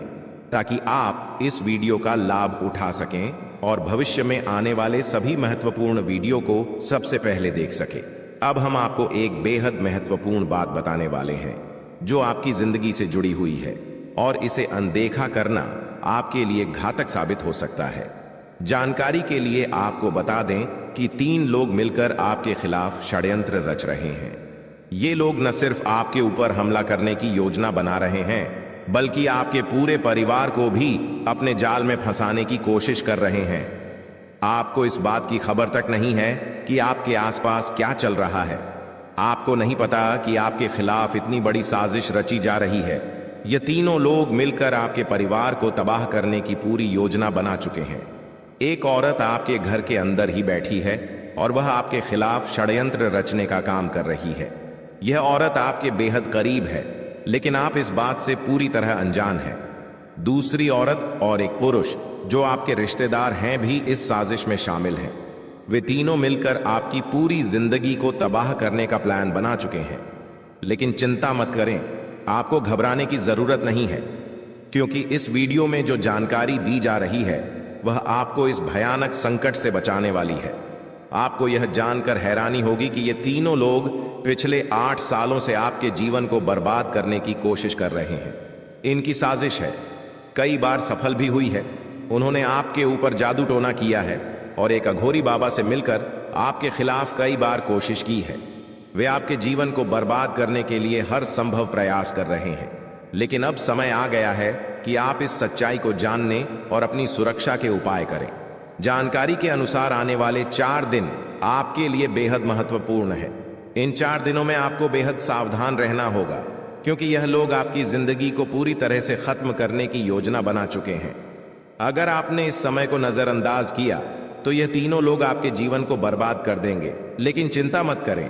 ताकि आप इस वीडियो का लाभ उठा सकें और भविष्य में आने वाले सभी महत्वपूर्ण वीडियो को सबसे पहले देख सकें। अब हम आपको एक बेहद महत्वपूर्ण बात बताने वाले हैं जो आपकी जिंदगी से जुड़ी हुई है और इसे अनदेखा करना आपके लिए घातक साबित हो सकता है। जानकारी के लिए आपको बता दें कि 3 लोग मिलकर आपके खिलाफ षड्यंत्र रच रहे हैं। ये लोग न सिर्फ आपके ऊपर हमला करने की योजना बना रहे हैं, बल्कि आपके पूरे परिवार को भी अपने जाल में फंसाने की कोशिश कर रहे हैं। आपको इस बात की खबर तक नहीं है कि आपके आसपास क्या चल रहा है। आपको नहीं पता कि आपके खिलाफ इतनी बड़ी साजिश रची जा रही है। ये तीनों लोग मिलकर आपके परिवार को तबाह करने की पूरी योजना बना चुके हैं। एक औरत आपके घर के अंदर ही बैठी है और वह आपके खिलाफ षड्यंत्र रचने का काम कर रही है। यह औरत आपके बेहद करीब है, लेकिन आप इस बात से पूरी तरह अनजान हैं। दूसरी औरत और एक पुरुष जो आपके रिश्तेदार हैं भी इस साजिश में शामिल हैं। वे तीनों मिलकर आपकी पूरी जिंदगी को तबाह करने का प्लान बना चुके हैं। लेकिन चिंता मत करें, आपको घबराने की जरूरत नहीं है, क्योंकि इस वीडियो में जो जानकारी दी जा रही है वह आपको इस भयानक संकट से बचाने वाली है। आपको यह जानकर हैरानी होगी कि ये तीनों लोग पिछले 8 सालों से आपके जीवन को बर्बाद करने की कोशिश कर रहे हैं। इनकी साजिश है, कई बार सफल भी हुई है। उन्होंने आपके ऊपर जादू टोना किया है और एक अघोरी बाबा से मिलकर आपके खिलाफ कई बार कोशिश की है। वे आपके जीवन को बर्बाद करने के लिए हर संभव प्रयास कर रहे हैं। लेकिन अब समय आ गया है कि आप इस सच्चाई को जानने और अपनी सुरक्षा के उपाय करें। जानकारी के अनुसार आने वाले 4 दिन आपके लिए बेहद महत्वपूर्ण है। इन 4 दिनों में आपको बेहद सावधान रहना होगा, क्योंकि यह लोग आपकी जिंदगी को पूरी तरह से खत्म करने की योजना बना चुके हैं। अगर आपने इस समय को नजरअंदाज किया तो यह तीनों लोग आपके जीवन को बर्बाद कर देंगे। लेकिन चिंता मत करें,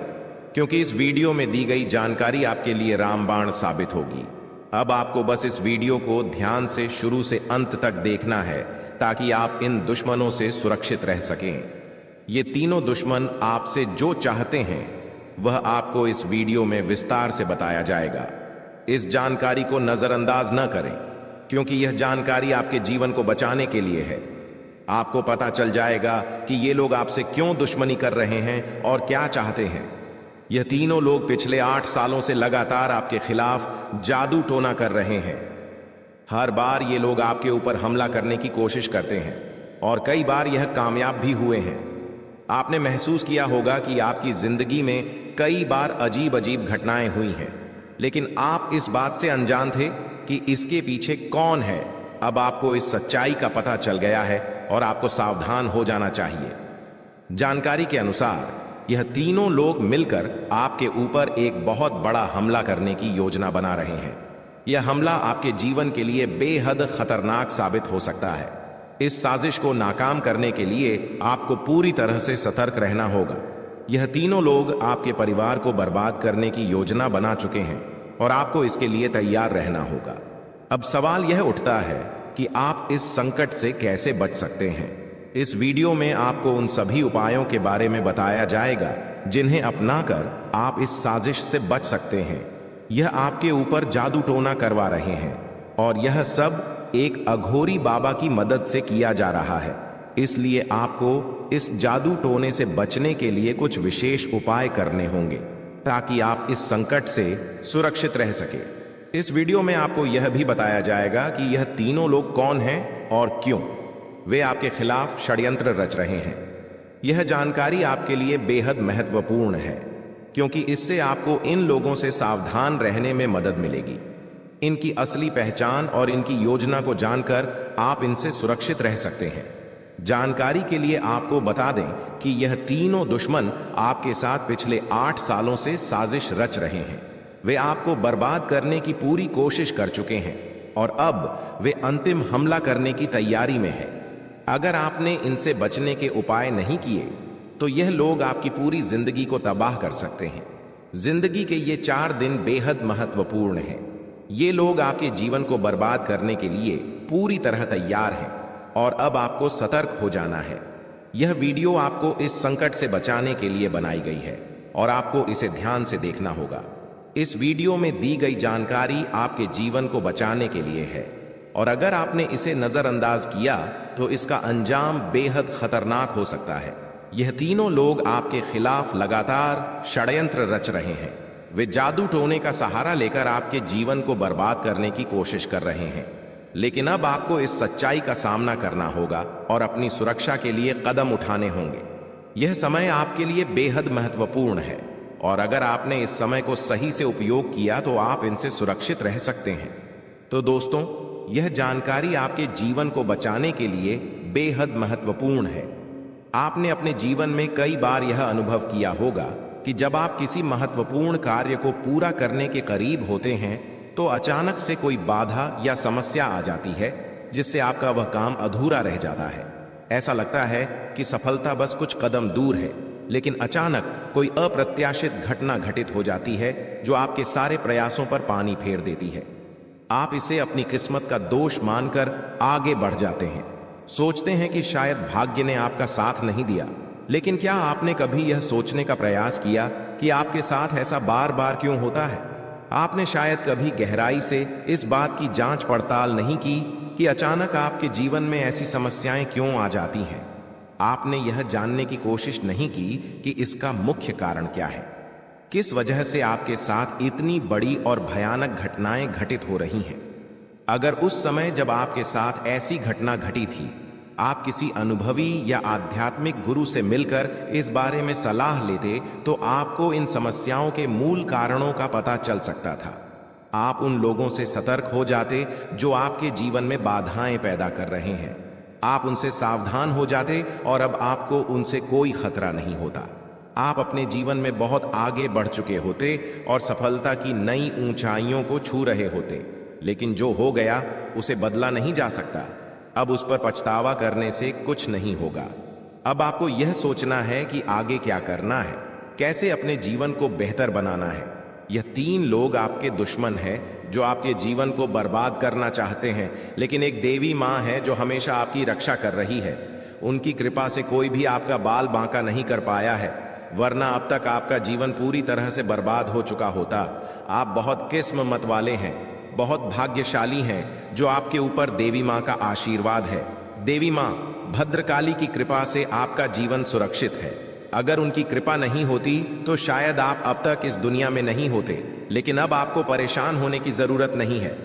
क्योंकि इस वीडियो में दी गई जानकारी आपके लिए रामबाण साबित होगी। अब आपको बस इस वीडियो को ध्यान से शुरू से अंत तक देखना है, ताकि आप इन दुश्मनों से सुरक्षित रह सकें। ये तीनों दुश्मन आपसे जो चाहते हैं वह आपको इस वीडियो में विस्तार से बताया जाएगा। इस जानकारी को नजरअंदाज न करें, क्योंकि यह जानकारी आपके जीवन को बचाने के लिए है। आपको पता चल जाएगा कि ये लोग आपसे क्यों दुश्मनी कर रहे हैं और क्या चाहते हैं। यह तीनों लोग पिछले 8 सालों से लगातार आपके खिलाफ जादू टोना कर रहे हैं। हर बार ये लोग आपके ऊपर हमला करने की कोशिश करते हैं और कई बार यह कामयाब भी हुए हैं। आपने महसूस किया होगा कि आपकी जिंदगी में कई बार अजीब अजीब घटनाएं हुई हैं, लेकिन आप इस बात से अनजान थे कि इसके पीछे कौन है। अब आपको इस सच्चाई का पता चल गया है और आपको सावधान हो जाना चाहिए। जानकारी के अनुसार यह तीनों लोग मिलकर आपके ऊपर एक बहुत बड़ा हमला करने की योजना बना रहे हैं। यह हमला आपके जीवन के लिए बेहद खतरनाक साबित हो सकता है। इस साजिश को नाकाम करने के लिए आपको पूरी तरह से सतर्क रहना होगा। यह तीनों लोग आपके परिवार को बर्बाद करने की योजना बना चुके हैं और आपको इसके लिए तैयार रहना होगा। अब सवाल यह उठता है कि आप इस संकट से कैसे बच सकते हैं। इस वीडियो में आपको उन सभी उपायों के बारे में बताया जाएगा जिन्हें अपनाकर आप इस साजिश से बच सकते हैं। यह आपके ऊपर जादू टोना करवा रहे हैं और यह सब एक अघोरी बाबा की मदद से किया जा रहा है। इसलिए आपको इस जादू टोने से बचने के लिए कुछ विशेष उपाय करने होंगे, ताकि आप इस संकट से सुरक्षित रह सके। इस वीडियो में आपको यह भी बताया जाएगा कि यह तीनों लोग कौन हैं और क्यों वे आपके खिलाफ षड्यंत्र रच रहे हैं। यह जानकारी आपके लिए बेहद महत्वपूर्ण है, क्योंकि इससे आपको इन लोगों से सावधान रहने में मदद मिलेगी। इनकी असली पहचान और इनकी योजना को जानकर आप इनसे सुरक्षित रह सकते हैं। जानकारी के लिए आपको बता दें कि यह तीनों दुश्मन आपके साथ पिछले 8 सालों से साजिश रच रहे हैं। वे आपको बर्बाद करने की पूरी कोशिश कर चुके हैं और अब वे अंतिम हमला करने की तैयारी में है। अगर आपने इनसे बचने के उपाय नहीं किए तो यह लोग आपकी पूरी जिंदगी को तबाह कर सकते हैं। जिंदगी के ये 4 दिन बेहद महत्वपूर्ण हैं। ये लोग आपके जीवन को बर्बाद करने के लिए पूरी तरह तैयार हैं और अब आपको सतर्क हो जाना है। यह वीडियो आपको इस संकट से बचाने के लिए बनाई गई है और आपको इसे ध्यान से देखना होगा। इस वीडियो में दी गई जानकारी आपके जीवन को बचाने के लिए है और अगर आपने इसे नजरअंदाज किया तो इसका अंजाम बेहद खतरनाक हो सकता है। यह तीनों लोग आपके खिलाफ लगातार षड्यंत्र रच रहे हैं। वे जादू टोने का सहारा लेकर आपके जीवन को बर्बाद करने की कोशिश कर रहे हैं। लेकिन अब आपको इस सच्चाई का सामना करना होगा और अपनी सुरक्षा के लिए कदम उठाने होंगे। यह समय आपके लिए बेहद महत्वपूर्ण है और अगर आपने इस समय को सही से उपयोग किया तो आप इनसे सुरक्षित रह सकते हैं। तो दोस्तों, यह जानकारी आपके जीवन को बचाने के लिए बेहद महत्वपूर्ण है। आपने अपने जीवन में कई बार यह अनुभव किया होगा कि जब आप किसी महत्वपूर्ण कार्य को पूरा करने के करीब होते हैं तो अचानक से कोई बाधा या समस्या आ जाती है, जिससे आपका वह काम अधूरा रह जाता है। ऐसा लगता है कि सफलता बस कुछ कदम दूर है, लेकिन अचानक कोई अप्रत्याशित घटना घटित हो जाती है जो आपके सारे प्रयासों पर पानी फेर देती है। आप इसे अपनी किस्मत का दोष मानकर आगे बढ़ जाते हैं। सोचते हैं कि शायद भाग्य ने आपका साथ नहीं दिया। लेकिन क्या आपने कभी यह सोचने का प्रयास किया कि आपके साथ ऐसा बार बार क्यों होता है? आपने शायद कभी गहराई से इस बात की जांच पड़ताल नहीं की कि अचानक आपके जीवन में ऐसी समस्याएं क्यों आ जाती हैं। आपने यह जानने की कोशिश नहीं की कि इसका मुख्य कारण क्या है। किस वजह से आपके साथ इतनी बड़ी और भयानक घटनाएं घटित हो रही हैं। अगर उस समय जब आपके साथ ऐसी घटना घटी थी, आप किसी अनुभवी या आध्यात्मिक गुरु से मिलकर इस बारे में सलाह लेते, तो आपको इन समस्याओं के मूल कारणों का पता चल सकता था। आप उन लोगों से सतर्क हो जाते जो आपके जीवन में बाधाएं पैदा कर रहे हैं। आप उनसे सावधान हो जाते और अब आपको उनसे कोई खतरा नहीं होता। आप अपने जीवन में बहुत आगे बढ़ चुके होते और सफलता की नई ऊंचाइयों को छू रहे होते। लेकिन जो हो गया उसे बदला नहीं जा सकता। अब उस पर पछतावा करने से कुछ नहीं होगा। अब आपको यह सोचना है कि आगे क्या करना है, कैसे अपने जीवन को बेहतर बनाना है। यह 3 लोग आपके दुश्मन हैं जो आपके जीवन को बर्बाद करना चाहते हैं, लेकिन एक देवी माँ है जो हमेशा आपकी रक्षा कर रही है। उनकी कृपा से कोई भी आपका बाल बांका नहीं कर पाया है, वरना अब तक आपका जीवन पूरी तरह से बर्बाद हो चुका होता। आप बहुत किस्मत वाले हैं, बहुत भाग्यशाली हैं जो आपके ऊपर देवी माँ का आशीर्वाद है। देवी माँ भद्रकाली की कृपा से आपका जीवन सुरक्षित है। अगर उनकी कृपा नहीं होती तो शायद आप अब तक इस दुनिया में नहीं होते। लेकिन अब आपको परेशान होने की जरूरत नहीं है।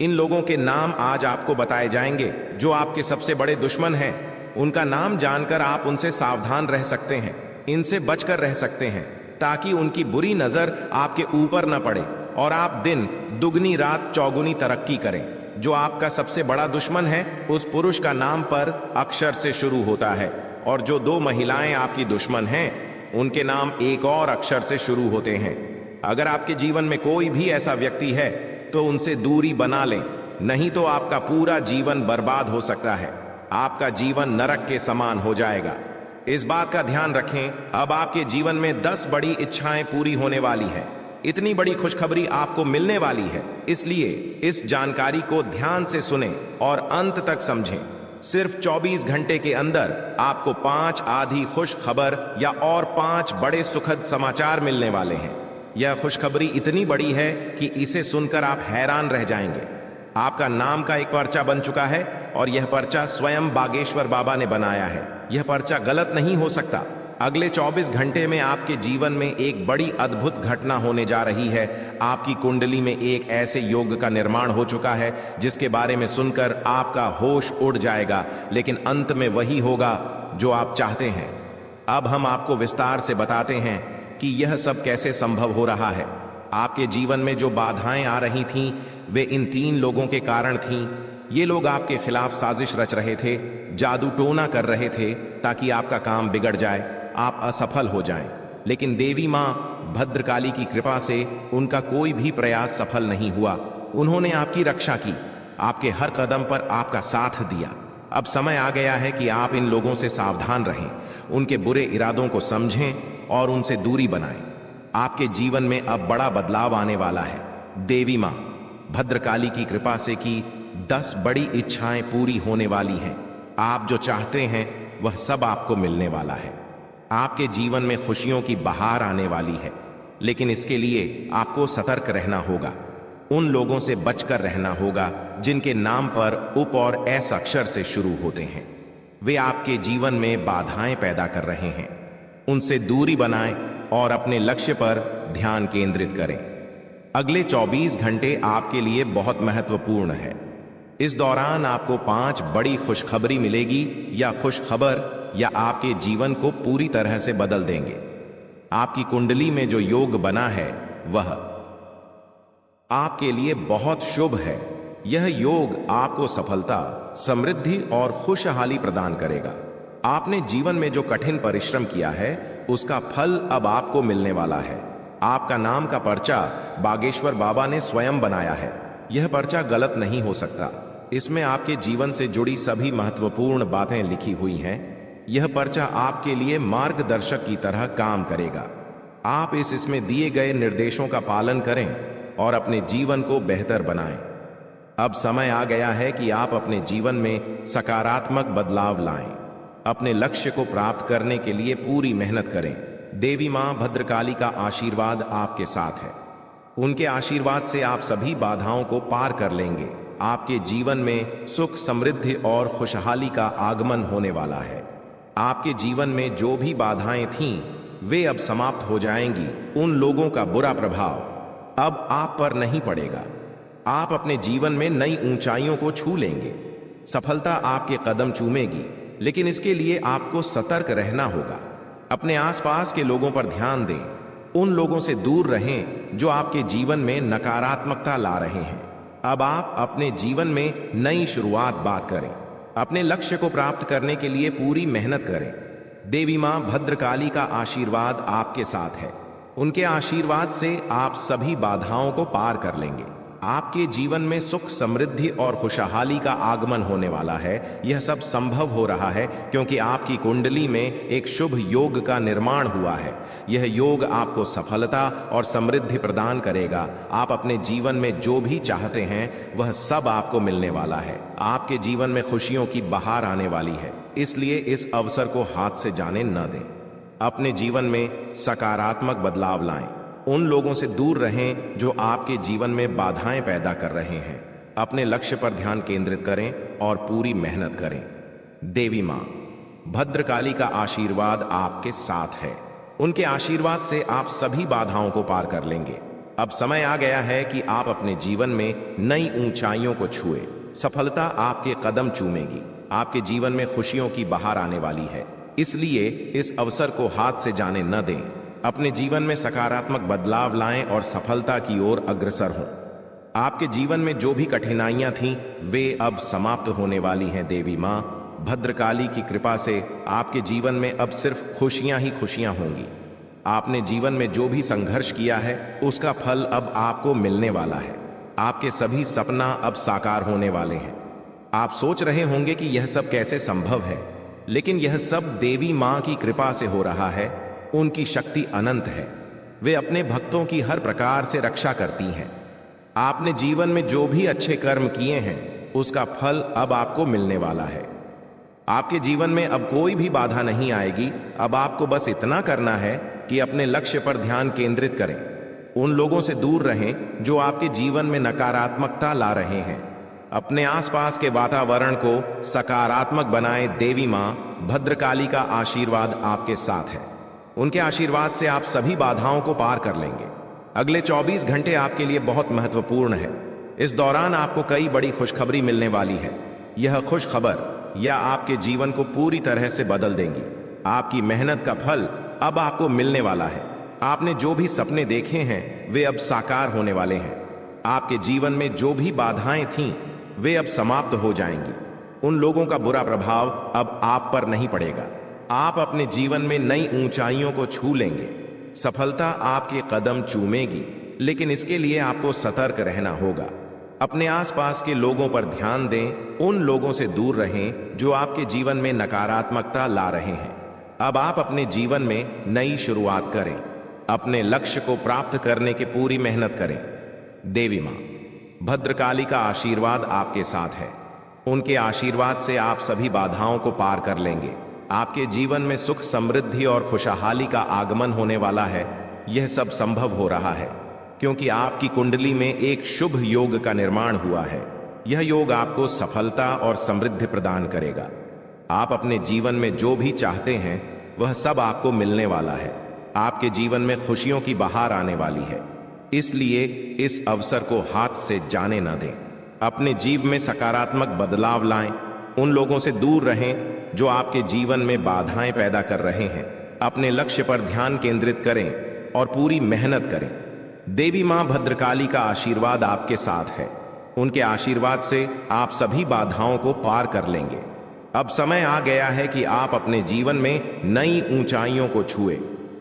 इन लोगों के नाम आज आपको बताए जाएंगे जो आपके सबसे बड़े दुश्मन हैं। उनका नाम जानकर आप उनसे सावधान रह सकते हैं, इनसे बचकर रह सकते हैं, ताकि उनकी बुरी नजर आपके ऊपर न पड़े और आप दिन दुगनी रात चौगुनी तरक्की करें। जो आपका सबसे बड़ा दुश्मन है उस पुरुष का नाम पर अक्षर से शुरू होता है, और जो 2 महिलाएं आपकी दुश्मन हैं उनके नाम एक और अक्षर से शुरू होते हैं। अगर आपके जीवन में कोई भी ऐसा व्यक्ति है तो उनसे दूरी बना लें, नहीं तो आपका पूरा जीवन बर्बाद हो सकता है। आपका जीवन नरक के समान हो जाएगा। इस बात का ध्यान रखें, अब आपके जीवन में 10 बड़ी इच्छाएं पूरी होने वाली हैं। इतनी बड़ी खुशखबरी आपको मिलने वाली है, इसलिए इस जानकारी को ध्यान से सुनें और अंत तक समझें। सिर्फ 24 घंटे के अंदर आपको 5 आधी खुश खबर या और 5 बड़े सुखद समाचार मिलने वाले हैं। यह खुशखबरी इतनी बड़ी है कि इसे सुनकर आप हैरान रह जाएंगे। आपका नाम का एक पर्चा बन चुका है और यह पर्चा स्वयं बागेश्वर बाबा ने बनाया है। यह पर्चा गलत नहीं हो सकता। अगले 24 घंटे में आपके जीवन में एक बड़ी अद्भुत घटना होने जा रही है। आपकी कुंडली में एक ऐसे योग का निर्माण हो चुका है जिसके बारे में सुनकर आपका होश उड़ जाएगा, लेकिन अंत में वही होगा जो आप चाहते हैं। अब हम आपको विस्तार से बताते हैं कि यह सब कैसे संभव हो रहा है। आपके जीवन में जो बाधाएं आ रही थीं वे इन 3 लोगों के कारण थीं। ये लोग आपके खिलाफ साजिश रच रहे थे, जादू टोना कर रहे थे ताकि आपका काम बिगड़ जाए, आप असफल हो जाएं। लेकिन देवी मां भद्रकाली की कृपा से उनका कोई भी प्रयास सफल नहीं हुआ। उन्होंने आपकी रक्षा की, आपके हर कदम पर आपका साथ दिया। अब समय आ गया है कि आप इन लोगों से सावधान रहें, उनके बुरे इरादों को समझें और उनसे दूरी बनाएं। आपके जीवन में अब बड़ा बदलाव आने वाला है। देवी मां भद्रकाली की कृपा से की 10 बड़ी इच्छाएं पूरी होने वाली हैं। आप जो चाहते हैं वह सब आपको मिलने वाला है। आपके जीवन में खुशियों की बहार आने वाली है, लेकिन इसके लिए आपको सतर्क रहना होगा। उन लोगों से बचकर रहना होगा जिनके नाम पर उप और एस अक्षर से शुरू होते हैं। वे आपके जीवन में बाधाएं पैदा कर रहे हैं। उनसे दूरी बनाएं और अपने लक्ष्य पर ध्यान केंद्रित करें। अगले 24 घंटे आपके लिए बहुत महत्वपूर्ण है। इस दौरान आपको 5 बड़ी खुशखबरी मिलेगी या खुशखबर या आपके जीवन को पूरी तरह से बदल देंगे। आपकी कुंडली में जो योग बना है वह आपके लिए बहुत शुभ है। यह योग आपको सफलता, समृद्धि और खुशहाली प्रदान करेगा। आपने जीवन में जो कठिन परिश्रम किया है उसका फल अब आपको मिलने वाला है। आपका नाम का पर्चा बागेश्वर बाबा ने स्वयं बनाया है। यह पर्चा गलत नहीं हो सकता। इसमें आपके जीवन से जुड़ी सभी महत्वपूर्ण बातें लिखी हुई हैं। यह पर्चा आपके लिए मार्गदर्शक की तरह काम करेगा। आप इसमें दिए गए निर्देशों का पालन करें और अपने जीवन को बेहतर बनाएं। अब समय आ गया है कि आप अपने जीवन में सकारात्मक बदलाव लाएं। अपने लक्ष्य को प्राप्त करने के लिए पूरी मेहनत करें। देवी मां भद्रकाली का आशीर्वाद आपके साथ है। उनके आशीर्वाद से आप सभी बाधाओं को पार कर लेंगे। आपके जीवन में सुख, समृद्धि और खुशहाली का आगमन होने वाला है। आपके जीवन में जो भी बाधाएं थीं, वे अब समाप्त हो जाएंगी। उन लोगों का बुरा प्रभाव अब आप पर नहीं पड़ेगा। आप अपने जीवन में नई ऊंचाइयों को छू लेंगे। सफलता आपके कदम चूमेगी, लेकिन इसके लिए आपको सतर्क रहना होगा। अपने आसपास के लोगों पर ध्यान दें। उन लोगों से दूर रहें जो आपके जीवन में नकारात्मकता ला रहे हैं। अब आप अपने जीवन में नई शुरुआत बात करें। अपने लक्ष्य को प्राप्त करने के लिए पूरी मेहनत करें। देवी मां भद्रकाली का आशीर्वाद आपके साथ है। उनके आशीर्वाद से आप सभी बाधाओं को पार कर लेंगे। आपके जीवन में सुख, समृद्धि और खुशहाली का आगमन होने वाला है। यह सब संभव हो रहा है क्योंकि आपकी कुंडली में एक शुभ योग का निर्माण हुआ है। यह योग आपको सफलता और समृद्धि प्रदान करेगा। आप अपने जीवन में जो भी चाहते हैं वह सब आपको मिलने वाला है। आपके जीवन में खुशियों की बहार आने वाली है, इसलिए इस अवसर को हाथ से जाने न दें। अपने जीवन में सकारात्मक बदलाव लाएं। उन लोगों से दूर रहें जो आपके जीवन में बाधाएं पैदा कर रहे हैं। अपने लक्ष्य पर ध्यान केंद्रित करें और पूरी मेहनत करें। देवी मां भद्रकाली का आशीर्वाद आपके साथ है। उनके आशीर्वाद से आप सभी बाधाओं को पार कर लेंगे। अब समय आ गया है कि आप अपने जीवन में नई ऊंचाइयों को छुए। सफलता आपके कदम चूमेगी। आपके जीवन में खुशियों की बहार आने वाली है, इसलिए इस अवसर को हाथ से जाने न दें। अपने जीवन में सकारात्मक बदलाव लाएं और सफलता की ओर अग्रसर हों। आपके जीवन में जो भी कठिनाइयां थीं, वे अब समाप्त होने वाली हैं। देवी मां भद्रकाली की कृपा से आपके जीवन में अब सिर्फ खुशियां ही खुशियां होंगी। आपने जीवन में जो भी संघर्ष किया है, उसका फल अब आपको मिलने वाला है। आपके सभी सपना अब साकार होने वाले हैं। आप सोच रहे होंगे कि यह सब कैसे संभव है, लेकिन यह सब देवी मां की कृपा से हो रहा है। उनकी शक्ति अनंत है। वे अपने भक्तों की हर प्रकार से रक्षा करती हैं। आपने जीवन में जो भी अच्छे कर्म किए हैं, उसका फल अब आपको मिलने वाला है। आपके जीवन में अब कोई भी बाधा नहीं आएगी। अब आपको बस इतना करना है कि अपने लक्ष्य पर ध्यान केंद्रित करें। उन लोगों से दूर रहें जो आपके जीवन में नकारात्मकता ला रहे हैं। अपने आसपास के वातावरण को सकारात्मक बनाएं। देवी मां भद्रकाली का आशीर्वाद आपके साथ है। उनके आशीर्वाद से आप सभी बाधाओं को पार कर लेंगे। अगले 24 घंटे आपके लिए बहुत महत्वपूर्ण है। इस दौरान आपको कई बड़ी खुशखबरी मिलने वाली है। यह खुश खबर या आपके जीवन को पूरी तरह से बदल देंगी। आपकी मेहनत का फल अब आपको मिलने वाला है। आपने जो भी सपने देखे हैं, वे अब साकार होने वाले हैं। आपके जीवन में जो भी बाधाएं थीं, वे अब समाप्त हो जाएंगी। उन लोगों का बुरा प्रभाव अब आप पर नहीं पड़ेगा। आप अपने जीवन में नई ऊंचाइयों को छू लेंगे। सफलता आपके कदम चूमेगी, लेकिन इसके लिए आपको सतर्क रहना होगा। अपने आसपास के लोगों पर ध्यान दें। उन लोगों से दूर रहें जो आपके जीवन में नकारात्मकता ला रहे हैं। अब आप अपने जीवन में नई शुरुआत करें। अपने लक्ष्य को प्राप्त करने की पूरी मेहनत करें। देवी मां भद्रकाली का आशीर्वाद आपके साथ है। उनके आशीर्वाद से आप सभी बाधाओं को पार कर लेंगे। आपके जीवन में सुख, समृद्धि और खुशहाली का आगमन होने वाला है। यह सब संभव हो रहा है क्योंकि आपकी कुंडली में एक शुभ योग का निर्माण हुआ है। यह योग आपको सफलता और समृद्धि प्रदान करेगा। आप अपने जीवन में जो भी चाहते हैं, वह सब आपको मिलने वाला है। आपके जीवन में खुशियों की बहार आने वाली है, इसलिए इस अवसर को हाथ से जाने न दें। अपने जीवन में सकारात्मक बदलाव लाएं। उन लोगों से दूर रहें जो आपके जीवन में बाधाएं पैदा कर रहे हैं। अपने लक्ष्य पर ध्यान केंद्रित करें और पूरी मेहनत करें। देवी मां भद्रकाली का आशीर्वाद आपके साथ है। उनके आशीर्वाद से आप सभी बाधाओं को पार कर लेंगे। अब समय आ गया है कि आप अपने जीवन में नई ऊंचाइयों को छुए।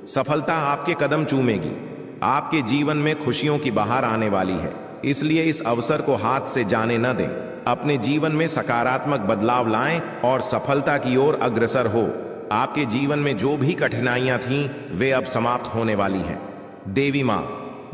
सफलता आपके कदम चूमेगी। आपके जीवन में खुशियों की बहार आने वाली है, इसलिए इस अवसर को हाथ से जाने न दें। अपने जीवन में सकारात्मक बदलाव लाएं और सफलता की ओर अग्रसर हो। आपके जीवन में जो भी कठिनाइयां थीं, वे अब समाप्त होने वाली हैं। देवी मां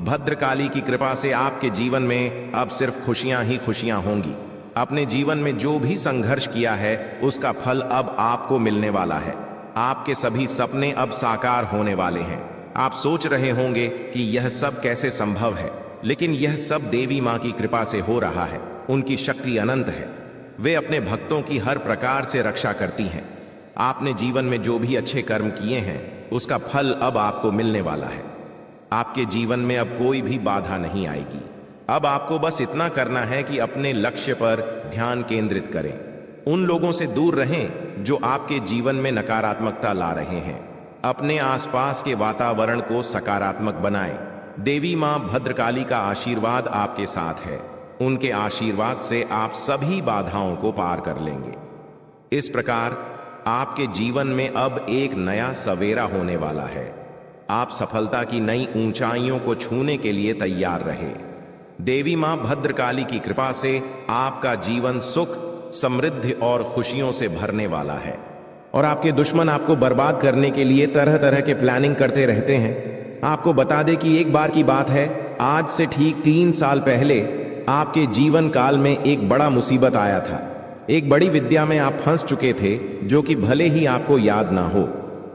भद्रकाली की कृपा से आपके जीवन में अब सिर्फ खुशियां ही खुशियां होंगी। अपने जीवन में जो भी संघर्ष किया है, उसका फल अब आपको मिलने वाला है। आपके सभी सपने अब साकार होने वाले हैं। आप सोच रहे होंगे कि यह सब कैसे संभव है, लेकिन यह सब देवी मां की कृपा से हो रहा है। उनकी शक्ति अनंत है। वे अपने भक्तों की हर प्रकार से रक्षा करती हैं। आपने जीवन में जो भी अच्छे कर्म किए हैं उसका फल अब आपको मिलने वाला है। आपके जीवन में अब कोई भी बाधा नहीं आएगी। अब आपको बस इतना करना है कि अपने लक्ष्य पर ध्यान केंद्रित करें। उन लोगों से दूर रहें जो आपके जीवन में नकारात्मकता ला रहे हैं। अपने आसपास के वातावरण को सकारात्मक बनाएं। देवी मां भद्रकाली का आशीर्वाद आपके साथ है। उनके आशीर्वाद से आप सभी बाधाओं को पार कर लेंगे। इस प्रकार आपके जीवन में अब एक नया सवेरा होने वाला है। आप सफलता की नई ऊंचाइयों को छूने के लिए तैयार रहे। देवी मां भद्रकाली की कृपा से आपका जीवन सुख, समृद्धि और खुशियों से भरने वाला है। और आपके दुश्मन आपको बर्बाद करने के लिए तरह तरह के प्लानिंग करते रहते हैं। आपको बता दें कि एक बार की बात है, आज से ठीक 3 साल पहले आपके जीवन काल में एक बड़ा मुसीबत आया था। एक बड़ी विद्या में आप फंस चुके थे जो कि भले ही आपको याद ना हो,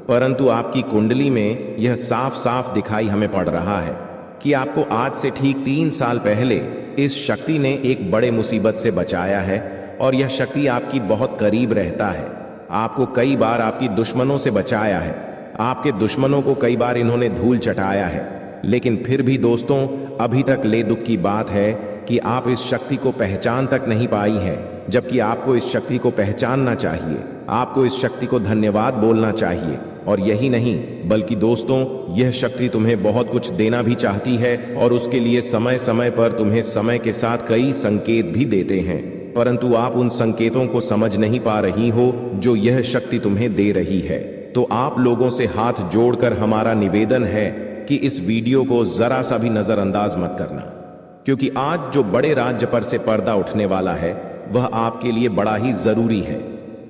परंतु आपकी कुंडली में यह साफ साफ दिखाई हमें पड़ रहा है कि आपको आज से ठीक 3 साल पहले इस शक्ति ने एक बड़े मुसीबत से बचाया है। और यह शक्ति आपकी बहुत करीब रहता है। आपको कई बार आपकी दुश्मनों से बचाया है। आपके दुश्मनों को कई बार इन्होंने धूल चटाया है। लेकिन फिर भी दोस्तों, अभी तक ले दुख की बात है कि आप इस शक्ति को पहचान तक नहीं पाई है, जबकि आपको इस शक्ति को पहचानना चाहिए। आपको इस शक्ति को धन्यवाद बोलना चाहिए। और यही नहीं, बल्कि दोस्तों, यह शक्ति तुम्हें बहुत कुछ देना भी चाहती है और उसके लिए समय समय पर तुम्हें समय के साथ कई संकेत भी देते हैं, परंतु आप उन संकेतों को समझ नहीं पा रही हो जो यह शक्ति तुम्हें दे रही है। तो आप लोगों से हाथ जोड़कर हमारा निवेदन है कि इस वीडियो को जरा सा भी नजरअंदाज मत करना, क्योंकि आज जो बड़े राज्य पर से पर्दा उठने वाला है वह आपके लिए बड़ा ही जरूरी है।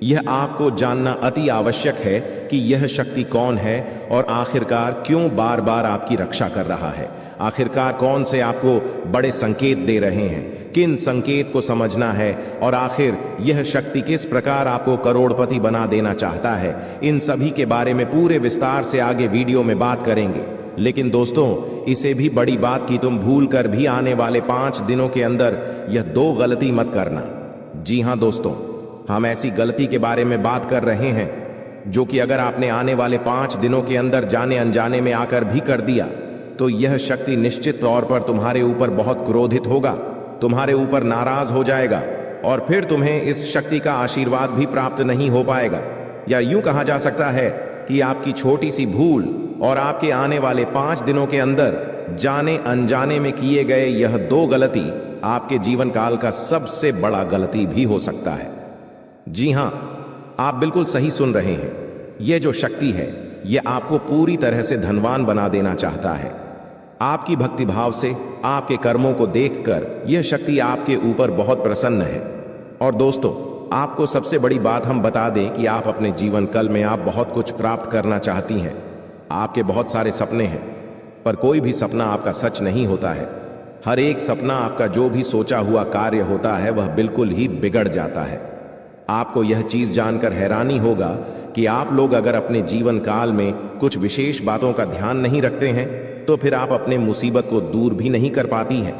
यह आपको जानना अति आवश्यक है कि यह शक्ति कौन है और आखिरकार क्यों बार बार आपकी रक्षा कर रहा है। आखिरकार कौन से आपको बड़े संकेत दे रहे हैं, किन संकेत को समझना है, और आखिर यह शक्ति किस प्रकार आपको करोड़पति बना देना चाहता है। इन सभी के बारे में पूरे विस्तार से आगे वीडियो में बात करेंगे। लेकिन दोस्तों, इसे भी बड़ी बात कि तुम भूल कर भी आने वाले 5 दिनों के अंदर यह 2 गलती मत करना। जी हाँ दोस्तों, हम ऐसी गलती के बारे में बात कर रहे हैं जो कि अगर आपने आने वाले 5 दिनों के अंदर जाने अनजाने में आकर भी कर दिया तो यह शक्ति निश्चित तौर पर तुम्हारे ऊपर बहुत क्रोधित होगा, तुम्हारे ऊपर नाराज हो जाएगा और फिर तुम्हें इस शक्ति का आशीर्वाद भी प्राप्त नहीं हो पाएगा। या यूं कहा जा सकता है कि आपकी छोटी सी भूल और आपके आने वाले 5 दिनों के अंदर जाने अनजाने में किए गए यह 2 गलती आपके जीवन काल का सबसे बड़ा गलती भी हो सकता है। जी हां, आप बिल्कुल सही सुन रहे हैं। यह जो शक्ति है यह आपको पूरी तरह से धनवान बना देना चाहता है। आपकी भक्ति भाव से, आपके कर्मों को देखकर यह शक्ति आपके ऊपर बहुत प्रसन्न है। और दोस्तों, आपको सबसे बड़ी बात हम बता दें कि आप अपने जीवन काल में आप बहुत कुछ प्राप्त करना चाहती हैं। आपके बहुत सारे सपने हैं, पर कोई भी सपना आपका सच नहीं होता है। हर एक सपना, आपका जो भी सोचा हुआ कार्य होता है वह बिल्कुल ही बिगड़ जाता है। आपको यह चीज जानकर हैरानी होगा कि आप लोग अगर अपने जीवन काल में कुछ विशेष बातों का ध्यान नहीं रखते हैं तो फिर आप अपने मुसीबत को दूर भी नहीं कर पाती हैं।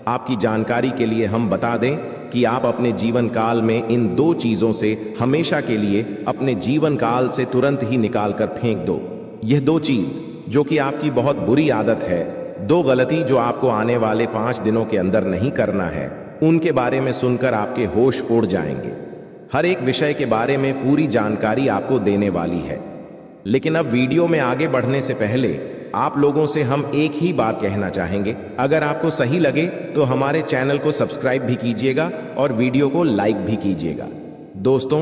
आपकी जानकारी के लिए हम बता दें कि आप अपने जीवन काल में इन 2 चीजों से हमेशा के लिए अपने जीवन काल से तुरंत ही निकाल कर फेंक दो। यह 2 चीज जो कि आपकी बहुत बुरी आदत है, 2 गलती जो आपको आने वाले 5 दिनों के अंदर नहीं करना है, उनके बारे में सुनकर आपके होश उड़ जाएंगे। हर एक विषय के बारे में पूरी जानकारी आपको देने वाली है। लेकिन अब वीडियो में आगे बढ़ने से पहले आप लोगों से हम एक ही बात कहना चाहेंगे। अगर आपको सही लगे तो हमारे चैनल को सब्सक्राइब भी कीजिएगा और वीडियो को लाइक भी कीजिएगा। दोस्तों,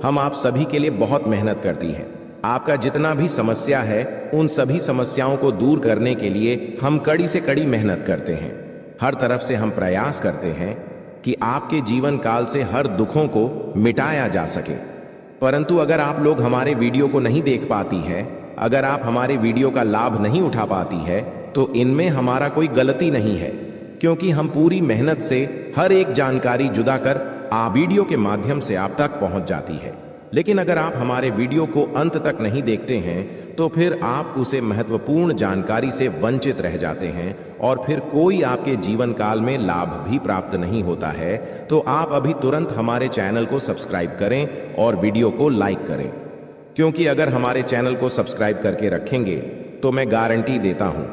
हम आप सभी के लिए बहुत मेहनत करती हैं। आपका जितना भी समस्या है उन सभी समस्याओं को दूर करने के लिए हम कड़ी से कड़ी मेहनत करते हैं। हर तरफ से हम प्रयास करते हैं कि आपके जीवन काल से हर दुखों को मिटाया जा सके। परंतु अगर आप लोग हमारे वीडियो को नहीं देख पाती है, अगर आप हमारे वीडियो का लाभ नहीं उठा पाती है, तो इनमें हमारा कोई गलती नहीं है, क्योंकि हम पूरी मेहनत से हर एक जानकारी जुदा कर वीडियो के माध्यम से आप तक पहुंच जाती है। लेकिन अगर आप हमारे वीडियो को अंत तक नहीं देखते हैं तो फिर आप उसे महत्वपूर्ण जानकारी से वंचित रह जाते हैं और फिर कोई आपके जीवन काल में लाभ भी प्राप्त नहीं होता है। तो आप अभी तुरंत हमारे चैनल को सब्सक्राइब करें और वीडियो को लाइक करें, क्योंकि अगर हमारे चैनल को सब्सक्राइब करके रखेंगे तो मैं गारंटी देता हूं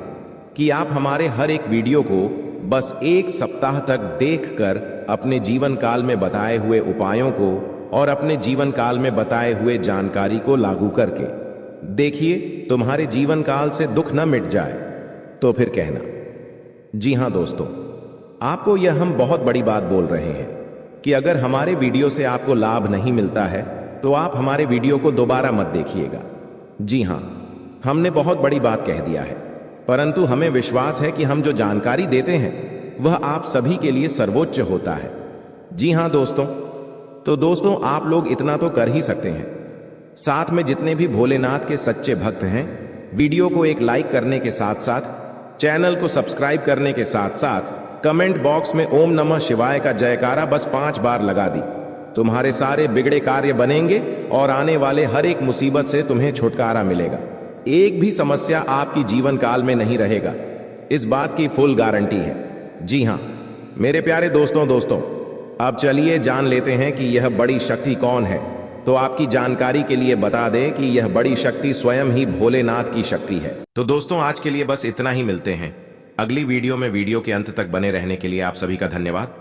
कि आप हमारे हर एक वीडियो को बस 1 सप्ताह तक देखकर अपने जीवन काल में बताए हुए उपायों को और अपने जीवन काल में बताए हुए जानकारी को लागू करके देखिए तुम्हारे जीवन काल से दुख न मिट जाए तो फिर कहना। जी हां दोस्तों, आपको यह हम बहुत बड़ी बात बोल रहे हैं कि अगर हमारे वीडियो से आपको लाभ नहीं मिलता है तो आप हमारे वीडियो को दोबारा मत देखिएगा। जी हां, हमने बहुत बड़ी बात कह दिया है, परंतु हमें विश्वास है कि हम जो जानकारी देते हैं वह आप सभी के लिए सर्वोच्च होता है। जी हां दोस्तों, तो दोस्तों आप लोग इतना तो कर ही सकते हैं। साथ में जितने भी भोलेनाथ के सच्चे भक्त हैं, वीडियो को एक लाइक करने के साथ साथ चैनल को सब्सक्राइब करने के साथ साथ कमेंट बॉक्स में ओम नमः शिवाय का जयकारा बस 5 बार लगा दी। तुम्हारे सारे बिगड़े कार्य बनेंगे और आने वाले हर एक मुसीबत से तुम्हें छुटकारा मिलेगा। एक भी समस्या आपकी जीवन काल में नहीं रहेगा, इस बात की फुल गारंटी है। जी हां मेरे प्यारे दोस्तों, अब चलिए जान लेते हैं कि यह बड़ी शक्ति कौन है। तो आपकी जानकारी के लिए बता दें कि यह बड़ी शक्ति स्वयं ही भोलेनाथ की शक्ति है। तो दोस्तों आज के लिए बस इतना ही, मिलते हैं अगली वीडियो में। वीडियो के अंत तक बने रहने के लिए आप सभी का धन्यवाद।